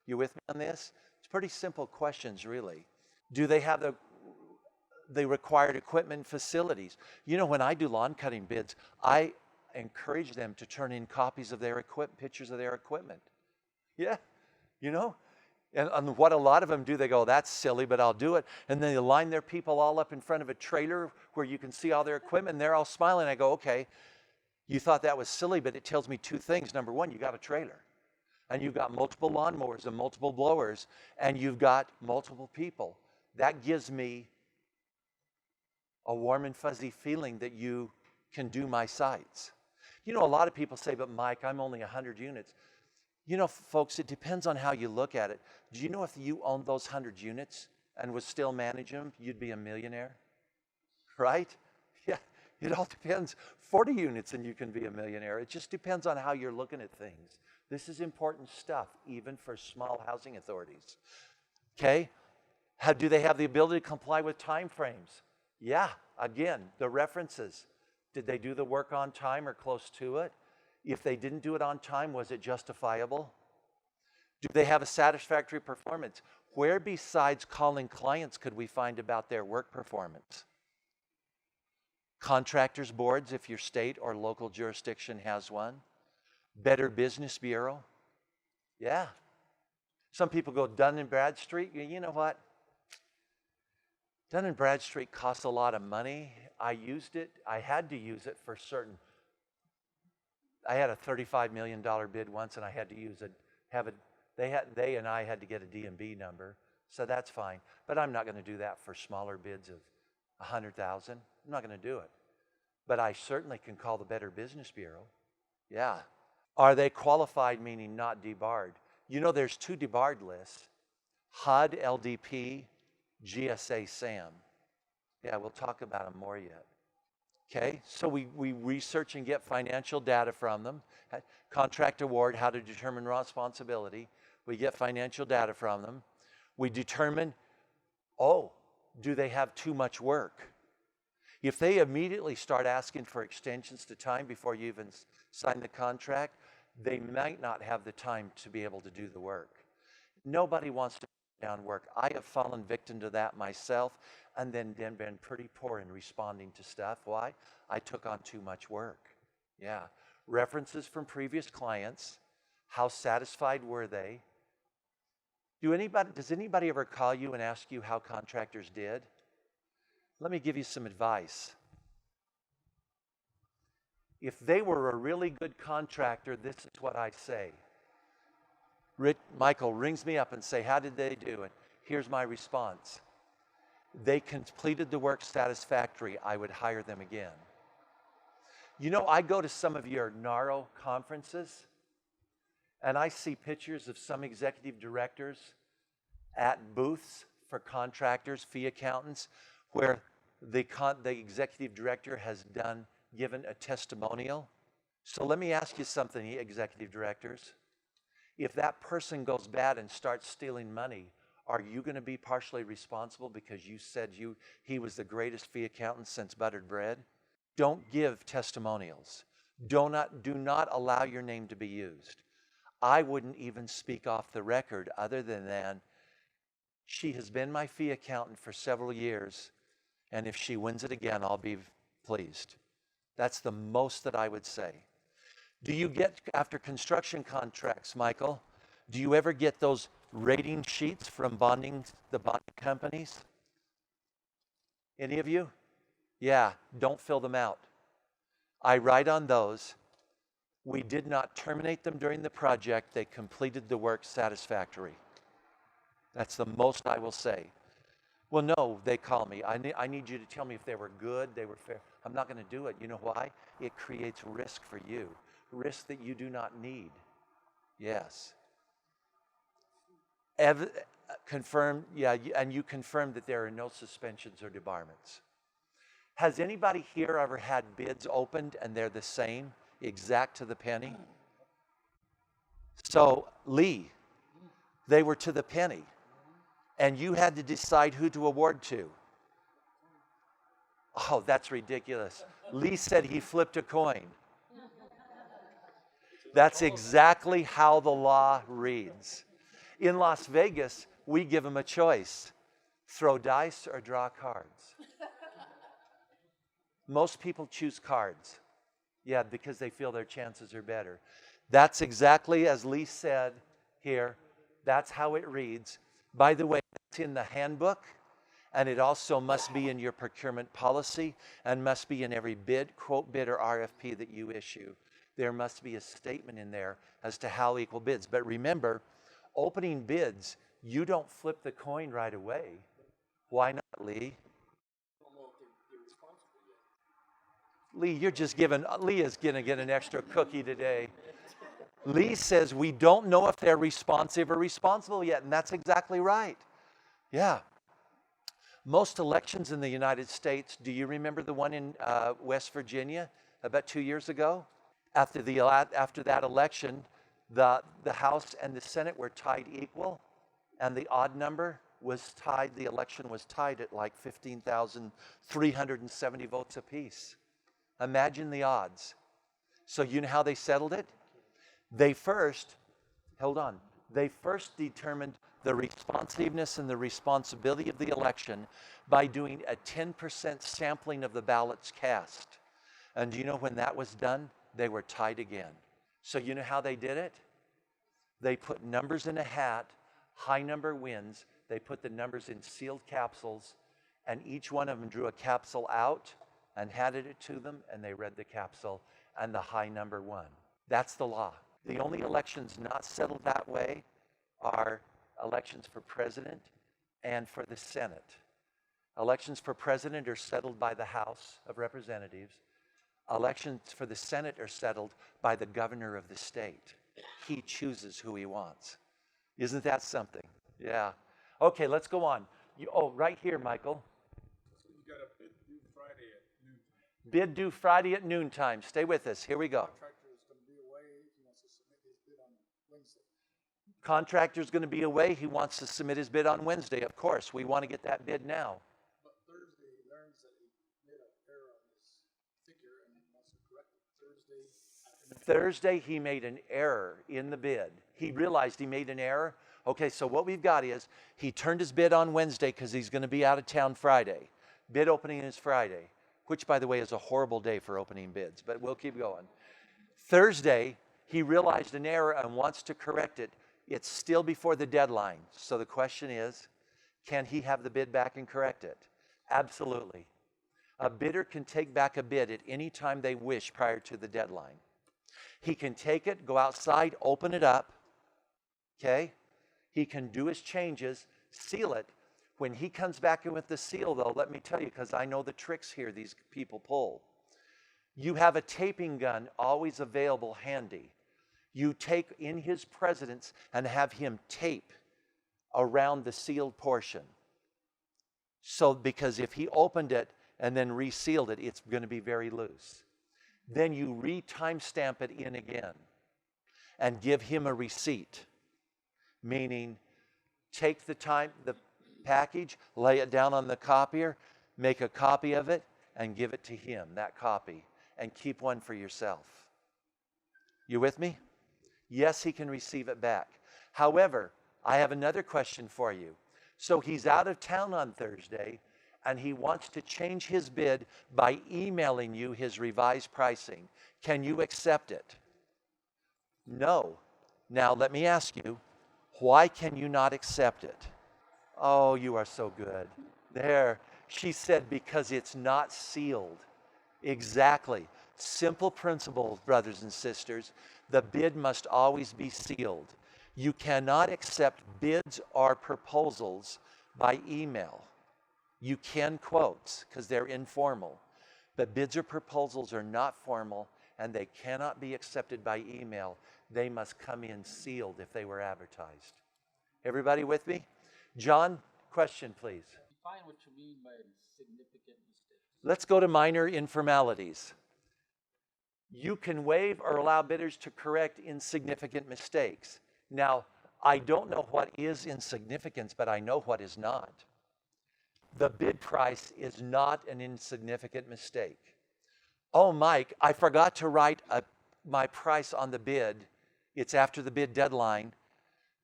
You with me on this? It's pretty simple questions, really. Do they have the required equipment and facilities? You know, when I do lawn cutting bids, I encourage them to turn in copies of their pictures of their equipment. Yeah, you know? And what a lot of them do, they go, that's silly, but I'll do it. And then they line their people all up in front of a trailer where you can see all their equipment, and they're all smiling. I go, okay, you thought that was silly, but it tells me 2 things. Number one, you got a trailer, and you've got multiple lawnmowers and multiple blowers, and you've got multiple people. That gives me a warm and fuzzy feeling that you can do my sites. You know, a lot of people say, but Mike, I'm only 100 units. You know, folks, it depends on how you look at it. Do you know if you owned those 100 units and would still manage them, you'd be a millionaire? Right? Yeah, it all depends. 40 units and you can be a millionaire. It just depends on how you're looking at things. This is important stuff, even for small housing authorities. Okay? Do they have the ability to comply with time frames? Yeah, again, the references. Did they do the work on time or close to it? If they didn't do it on time, was it justifiable? Do they have a satisfactory performance? Where besides calling clients could we find about their work performance? Contractors boards, if your state or local jurisdiction has one. Better Business Bureau. Yeah. Some people go Dun & Bradstreet. You know what? Dun & Bradstreet costs a lot of money. I used it. I had to use it for certain. I had a $35 million bid once, and I had to use it. They and I had to get a D&B number, so that's fine. But I'm not going to do that for smaller bids of 100,000. I'm not going to do it. But I certainly can call the Better Business Bureau. Yeah. Are they qualified, meaning not debarred? You know, there's 2 debarred lists: HUD, LDP, GSA, SAM. Yeah, we'll talk about them more yet. Okay, so we research and get financial data from them. Contract award, how to determine responsibility. We get financial data from them. We determine, do they have too much work? If they immediately start asking for extensions to time before you even sign the contract, they might not have the time to be able to do the work. Nobody wants to down work. I have fallen victim to that myself, and then been pretty poor in responding to stuff. Why? I took on too much work. Yeah. References from previous clients. How satisfied were they? Does anybody ever call you and ask you how contractors did? Let me give you some advice. If they were a really good contractor, this is what I say. Michael rings me up and say, how did they do it? Here's my response. They completed the work satisfactory. I would hire them again. You know, I go to some of your NARO conferences, and I see pictures of some executive directors at booths for contractors, fee accountants, where the executive director has given a testimonial. So let me ask you something, executive directors. If that person goes bad and starts stealing money, are you going to be partially responsible because you said he was the greatest fee accountant since buttered bread? Don't give testimonials. Do not allow your name to be used. I wouldn't even speak off the record other than she has been my fee accountant for several years, and if she wins it again, I'll be pleased. That's the most that I would say. Do you get, after construction contracts, Michael, do you ever get those rating sheets from the bonding companies? Any of you? Yeah, don't fill them out. I write on those. We did not terminate them during the project. They completed the work satisfactory. That's the most I will say. Well, no, they call me. I need you to tell me if they were good, they were fair. I'm not going to do it. You know why? It creates risk for you. Risk that you do not need. Yes. Confirm, yeah, and you confirm that there are no suspensions or debarments. Has anybody here ever had bids opened and they're the same, exact to the penny? So, Lee, they were to the penny, and you had to decide who to award to. Oh, that's ridiculous. Lee said he flipped a coin. That's exactly how the law reads. In Las Vegas, we give them a choice. Throw dice or draw cards. Most people choose cards. Yeah, because they feel their chances are better. That's exactly as Lee said here. That's how it reads. By the way, it's in the handbook, and it also must be in your procurement policy and must be in every bid, quote bid, or RFP that you issue. There must be a statement in there as to how equal bids. But remember, opening bids, you don't flip the coin right away. Why not, Lee? Lee, Lee is going to get an extra cookie today. Lee says we don't know if they're responsive or responsible yet, and that's exactly right. Yeah. Most elections in the United States, do you remember the one in West Virginia about 2 years ago? After that election, the House and the Senate were tied equal, and the odd number was tied. The election was tied at like 15,370 votes apiece. Imagine the odds. So you know how they settled it? They first, hold on, they first determined the responsiveness and the responsibility of the election by doing a 10% sampling of the ballots cast. And do you know when that was done? They were tied again. So you know how they did it? They put numbers in a hat, high number wins. They put the numbers in sealed capsules, and each one of them drew a capsule out and handed it to them, and they read the capsule, and the high number won. That's the law. The only elections not settled that way are elections for president and for the Senate. Elections for president are settled by the House of Representatives. Elections for the Senate are settled by the governor of the state. He chooses who he wants. Isn't that something? Yeah. Okay, let's go on. Right here, Michael. So you got a bid due Friday at noon. Bid due Friday at noontime. Stay with us. Here we go. Contractor is going to be away. He wants to submit his bid on Wednesday. Contractor's going to be away. He wants to submit his bid on Wednesday. Of course, we want to get that bid now. But Thursday he learns that he made an error on his figure and he wants to correct it. Thursday he made an error in the bid. He realized he made an error. Okay, so what we've got is he turned his bid on Wednesday because he's going to be out of town Friday. Bid opening is Friday, which, by the way, is a horrible day for opening bids, but we'll keep going. Thursday, he realized an error and wants to correct it. It's still before the deadline. So the question is, can he have the bid back and correct it? Absolutely. A bidder can take back a bid at any time they wish prior to the deadline. He can take it, go outside, open it up, okay? He can do his changes, seal it. When he comes back in with the seal, though, let me tell you, because I know the tricks here these people pull. You have a taping gun always available handy. You take in his presence and have him tape around the sealed portion. So, because if he opened it and then resealed it, it's going to be very loose. Then you re-timestamp it in again and give him a receipt. Meaning, take the package, lay it down on the copier, make a copy of it, and give it to him, that copy, and keep one for yourself. You with me? Yes, he can receive it back. However, I have another question for you. So he's out of town on Thursday, and he wants to change his bid by emailing you his revised pricing. Can you accept it? No. Now, let me ask you, why can you not accept it? Oh, you are so good. There. She said, because it's not sealed. Exactly. Simple principle, brothers and sisters. The bid must always be sealed. You cannot accept bids or proposals by email. You can quotes because they're informal. But bids or proposals are not formal and they cannot be accepted by email. They must come in sealed if they were advertised. Everybody with me? John, question please. Define what you mean by significant mistakes. Let's go to minor informalities. You can waive or allow bidders to correct insignificant mistakes. Now, I don't know what is insignificance, but I know what is not. The bid price is not an insignificant mistake. Oh, Mike, I forgot to write my price on the bid. It's after the bid deadline.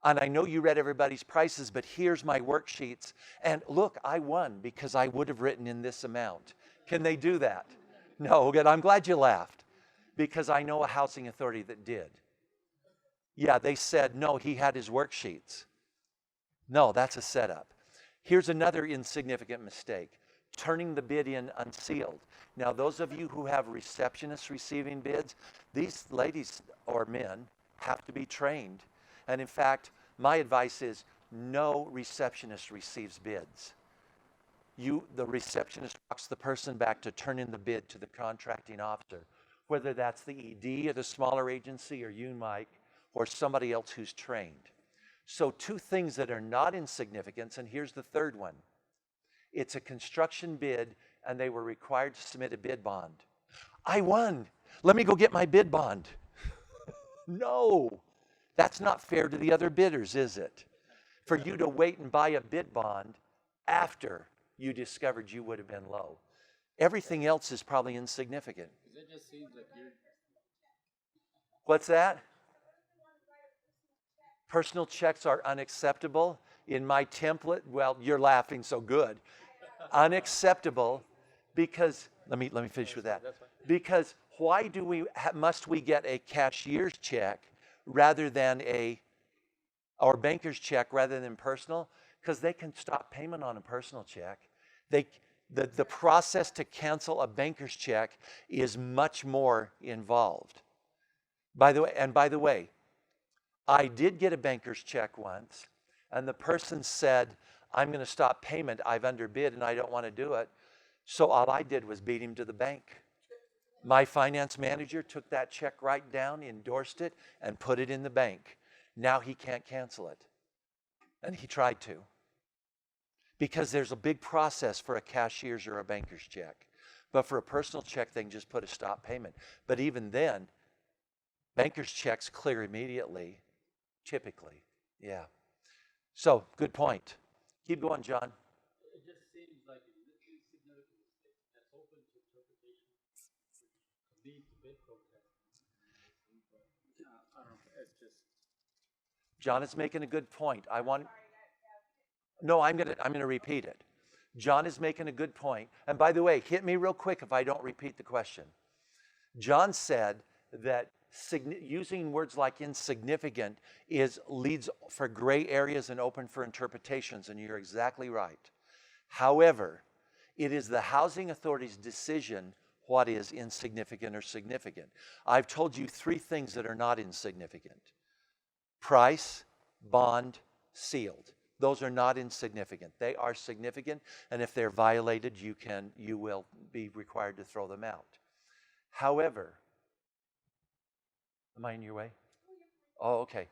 And I know you read everybody's prices, but here's my worksheets. And look, I won because I would have written in this amount. Can they do that? No, good. I'm glad you laughed because I know a housing authority that did. Yeah, they said, no, he had his worksheets. No, that's a setup. Here's another insignificant mistake, turning the bid in unsealed. Now, those of you who have receptionists receiving bids, these ladies or men have to be trained. And in fact, my advice is no receptionist receives bids. The receptionist walks the person back to turn in the bid to the contracting officer, whether that's the ED or the smaller agency or you, Mike, or somebody else who's trained. So two things that are not insignificant, and here's the third one. It's a construction bid, and they were required to submit a bid bond. I won. Let me go get my bid bond. No, that's not fair to the other bidders, is it? For you to wait and buy a bid bond after you discovered you would have been low. Everything else is probably insignificant. Because it just seems like you're. What's that? Personal checks are unacceptable. In my template, well, you're laughing so good. Unacceptable because, let me finish with that. Because why must we get a cashier's check rather than or banker's check rather than personal? Because they can stop payment on a personal check. The process to cancel a banker's check is much more involved. By the way, I did get a banker's check once, and the person said, I'm going to stop payment. I've underbid and I don't want to do it. So all I did was beat him to the bank. My finance manager took that check right down, endorsed it, and put it in the bank. Now he can't cancel it. And he tried to. Because there's a big process for a cashier's or a banker's check. But for a personal check, they can just put a stop payment. But even then, banker's checks clear immediately, typically. Yeah. So, good point. Keep going, John. It just seems like an insignificant mistake that's open to interpretation, which leads to bid protest. But I don't know. It's just. John is making a good point. No, I'm gonna repeat it. John is making a good point. And by the way, hit me real quick if I don't repeat the question. John said that using words like insignificant leads for gray areas and open for interpretations, and you're exactly right. However, it is the housing authority's decision what is insignificant or significant. I've told you 3 things that are not insignificant. Price, bond, sealed. Those are not insignificant. They are significant, and if they're violated, you will be required to throw them out. However, am I in your way? Oh, okay.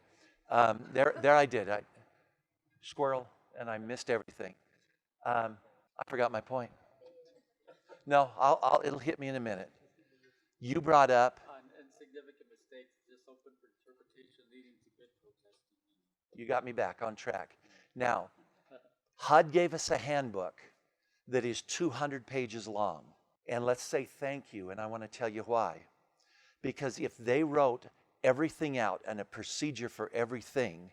There I did. Squirrel, and I missed everything. I forgot my point. No, it'll hit me in a minute. You brought up. Insignificant mistakes just open for interpretation leading to bid protesting. You got me back on track. Now, HUD gave us a handbook that is 200 pages long. And let's say thank you, and I want to tell you why. Because if they wrote everything out and a procedure for everything,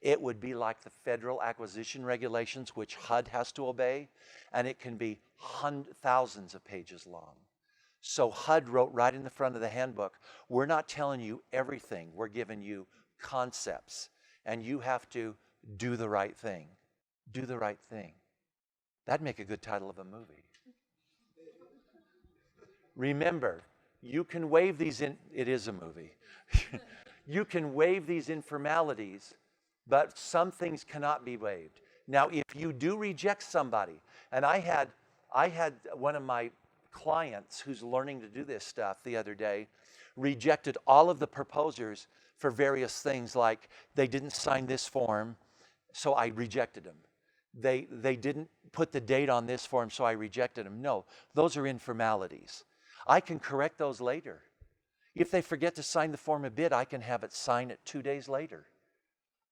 it would be like the federal acquisition regulations, which HUD has to obey, and it can be thousands of pages long. So HUD wrote right in the front of the handbook, we're not telling you everything, we're giving you concepts, and you have to do the right thing. Do the right thing. That'd make a good title of a movie. Remember, you can waive these it is a movie. You can waive these informalities, but some things cannot be waived. Now, if you do reject somebody, and I had one of my clients who's learning to do this stuff the other day, rejected all of the proposers for various things, like they didn't sign this form, so I rejected them. They didn't put the date on this form, so I rejected them. No, those are informalities. I can correct those later. If they forget to sign the form of bid, I can have it sign it 2 days later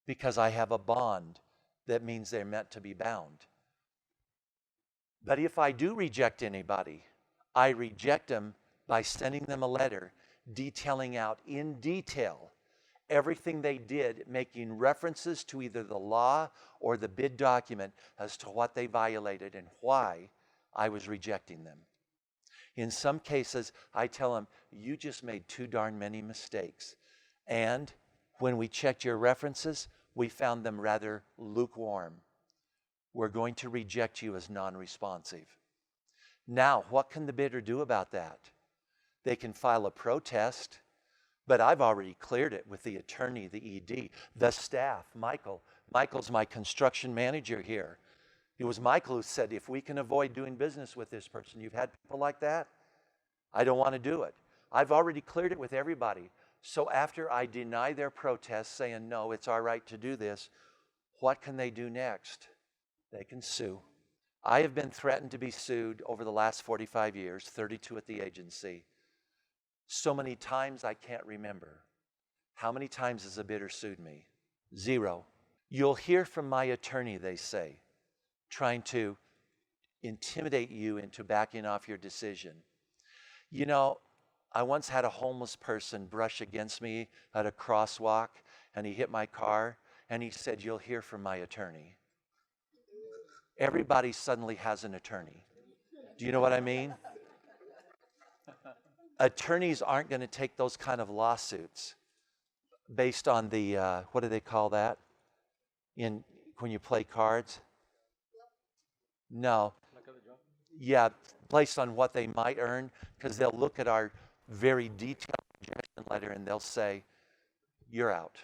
because I have a bond that means they're meant to be bound. But if I do reject anybody, I reject them by sending them a letter detailing out in detail everything they did, making references to either the law or the bid document as to what they violated and why I was rejecting them. In some cases, I tell them, you just made too darn many mistakes. And when we checked your references, we found them rather lukewarm. We're going to reject you as non-responsive. Now, what can the bidder do about that? They can file a protest, but I've already cleared it with the attorney, the ED, the staff, Michael. Michael's my construction manager here. It was Michael who said, if we can avoid doing business with this person, you've had people like that? I don't want to do it. I've already cleared it with everybody. So after I deny their protest, saying, no, it's our right to do this, what can they do next? They can sue. I have been threatened to be sued over the last 45 years, 32 at the agency. So many times I can't remember. How many times has a bidder sued me? 0. You'll hear from my attorney, they say, trying to intimidate you into backing off your decision. You know, I once had a homeless person brush against me at a crosswalk, and he hit my car, and he said, "You'll hear from my attorney." Everybody suddenly has an attorney. Do you know what I mean? Attorneys aren't going to take those kind of lawsuits based on the, what do they call that? When you play cards? No. Yeah, based on what they might earn, because they'll look at our very detailed rejection letter and they'll say, "You're out.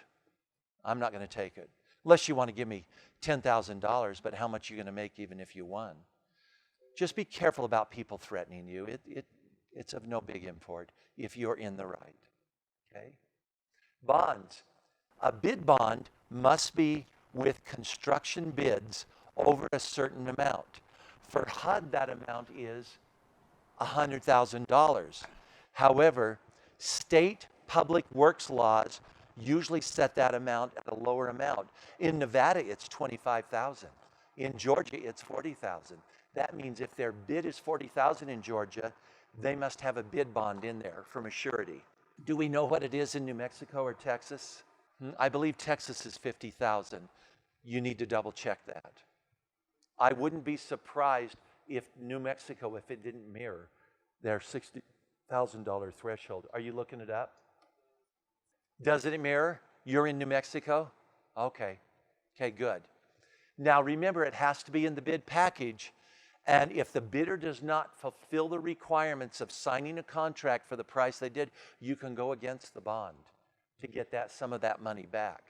I'm not going to take it. Unless you want to give me $10,000, but how much are you going to make even if you won?" Just be careful about people threatening you. It's of no big import if you're in the right. Okay? Bonds. A bid bond must be with construction bids over a certain amount. For HUD, that amount is $100,000. However, state public works laws usually set that amount at a lower amount. In Nevada, it's $25,000. In Georgia, it's $40,000. That means if their bid is $40,000 in Georgia, they must have a bid bond in there from a surety. Do we know what it is in New Mexico or Texas? I believe Texas is $50,000. You need to double check that. I wouldn't be surprised if New Mexico, if it didn't mirror their $60,000 threshold. Are you looking it up? Does it mirror? You're in New Mexico? Okay. Okay, good. Now remember, it has to be in the bid package. And if the bidder does not fulfill the requirements of signing a contract for the price they did, you can go against the bond to get some of that money back.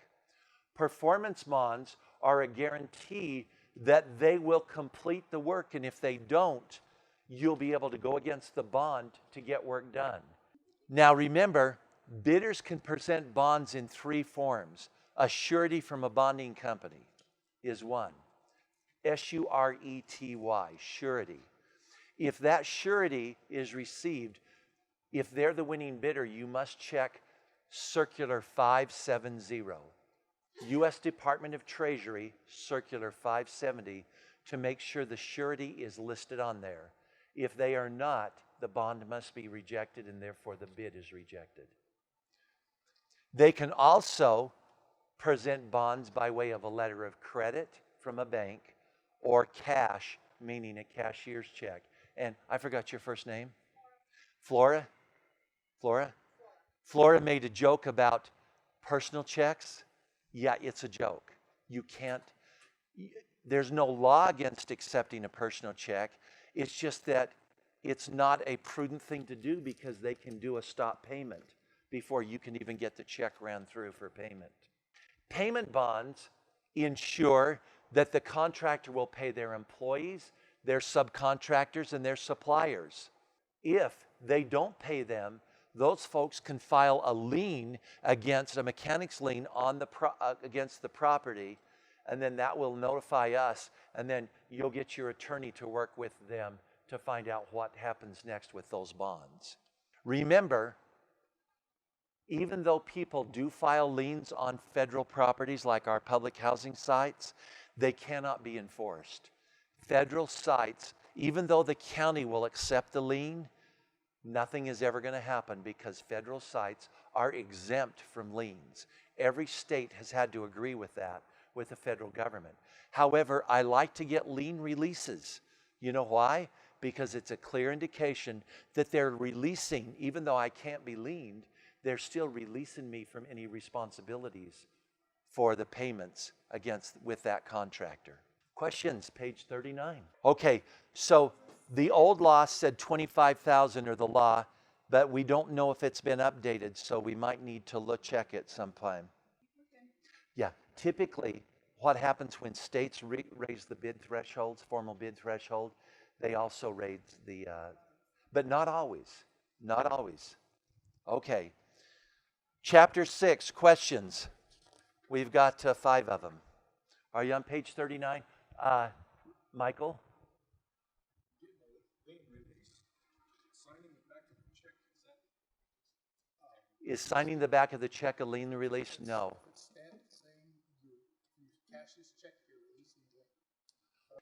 Performance bonds are a guarantee that they will complete the work, and if they don't, you'll be able to go against the bond to get work done. Now remember, bidders can present bonds in 3 forms. A surety from a bonding company is one. S-U-R-E-T-Y, surety. If that surety is received, if they're the winning bidder, you must check Circular 570. U.S. Department of Treasury, Circular 570, to make sure the surety is listed on there. If they are not, the bond must be rejected, and therefore the bid is rejected. They can also present bonds by way of a letter of credit from a bank or cash, meaning a cashier's check. And I forgot your first name? Flora? Flora? Flora made a joke about personal checks. Yeah, it's a joke. You can't, there's no law against accepting a personal check. It's just that it's not a prudent thing to do because they can do a stop payment before you can even get the check ran through for payment. Payment bonds ensure that the contractor will pay their employees, their subcontractors, and their suppliers. If they don't pay them, those folks can file a lien against a mechanic's lien on against the property, and then that will notify us, and then you'll get your attorney to work with them to find out what happens next with those bonds. Remember, even though people do file liens on federal properties like our public housing sites, they cannot be enforced. Federal sites, even though the county will accept the lien, nothing is ever going to happen because federal sites are exempt from liens. Every state has had to agree with that with the federal government. However, I like to get lien releases. You know why? Because it's a clear indication that they're releasing, even though I can't be liened, they're still releasing me from any responsibilities for the payments with that contractor. Questions, page 39. Okay, so the old law said $25,000 or the law, but we don't know if it's been updated, so we might need to check it sometime. Okay. Yeah, typically what happens when states raise the bid thresholds, formal bid threshold, they also raise the, but not always, not always. Okay, chapter 6, questions. We've got 5 of them. Are you on page 39? Michael? Is signing the back of the check a lien release? No.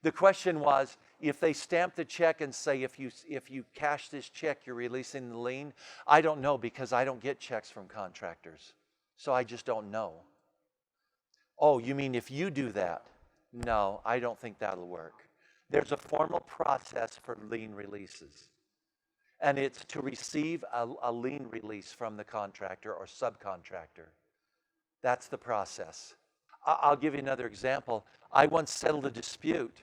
The question was, if they stamp the check and say, if you cash this check, you're releasing the lien, I don't know because I don't get checks from contractors. So I just don't know. Oh, you mean if you do that? No, I don't think that'll work. There's a formal process for lien releases. And it's to receive a lien release from the contractor or subcontractor. That's the process. I'll give you another example. I once settled a dispute,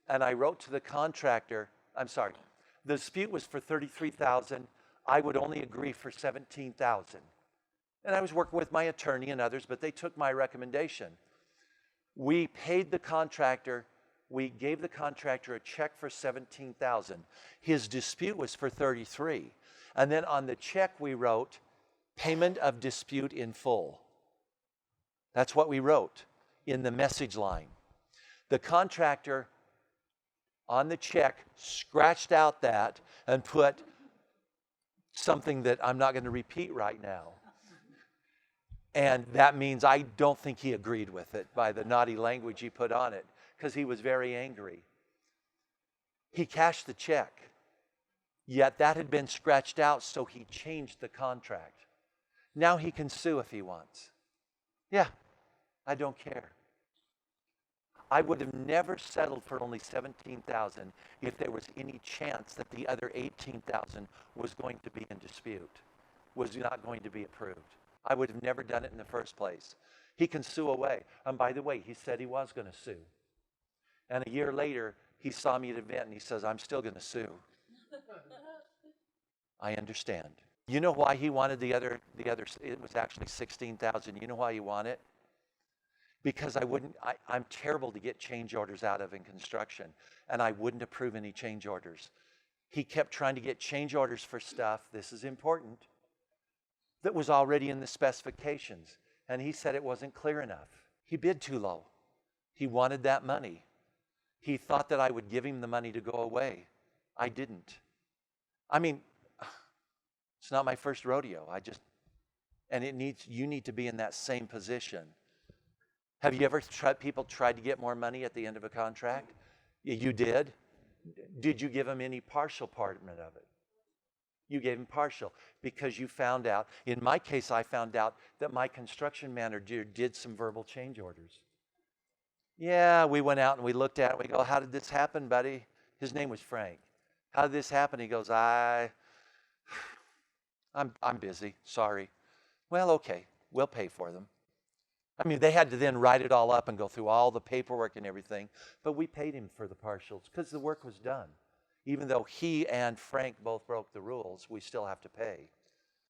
and I wrote to the contractor, I'm sorry, the dispute was for $33,000. I would only agree for $17,000. And I was working with my attorney and others, but they took my recommendation. We paid the contractor. We gave the contractor a check for $17,000. His dispute was for $33,000. And then on the check we wrote, payment of dispute in full. That's what we wrote in the message line. The contractor on the check scratched out that and put something that I'm not going to repeat right now. And that means I don't think he agreed with it by the naughty language he put on it, because he was very angry. He cashed the check, yet that had been scratched out, so he changed the contract. Now he can sue if he wants. Yeah, I don't care. I would have never settled for only $17,000 if there was any chance that the other $18,000 was going to be in dispute, was not going to be approved. I would have never done it in the first place. He can sue away. And by the way, he said he was going to sue. And a year later, he saw me at an event and he says, I'm still going to sue. I understand. You know why he wanted the other, it was actually $16,000. You know why he wanted it? Because I'm terrible to get change orders out of in construction, and I wouldn't approve any change orders. He kept trying to get change orders for stuff, this is important, that was already in the specifications, and he said it wasn't clear enough. He bid too low. He wanted that money. He thought that I would give him the money to go away. I didn't. I mean, it's not my first rodeo. You need to be in that same position. Have you ever people tried to get more money at the end of a contract? You did? Did you give them any partial part of it? You gave them partial because you found out, in my case, I found out that my construction manager did some verbal change orders. Yeah, we went out and we looked at it. We go, how did this happen, buddy? His name was Frank. How did this happen? He goes, I'm busy, sorry. Well, okay, we'll pay for them. I mean, they had to then write it all up and go through all the paperwork and everything, but we paid him for the partials because the work was done. Even though he and Frank both broke the rules, we still have to pay.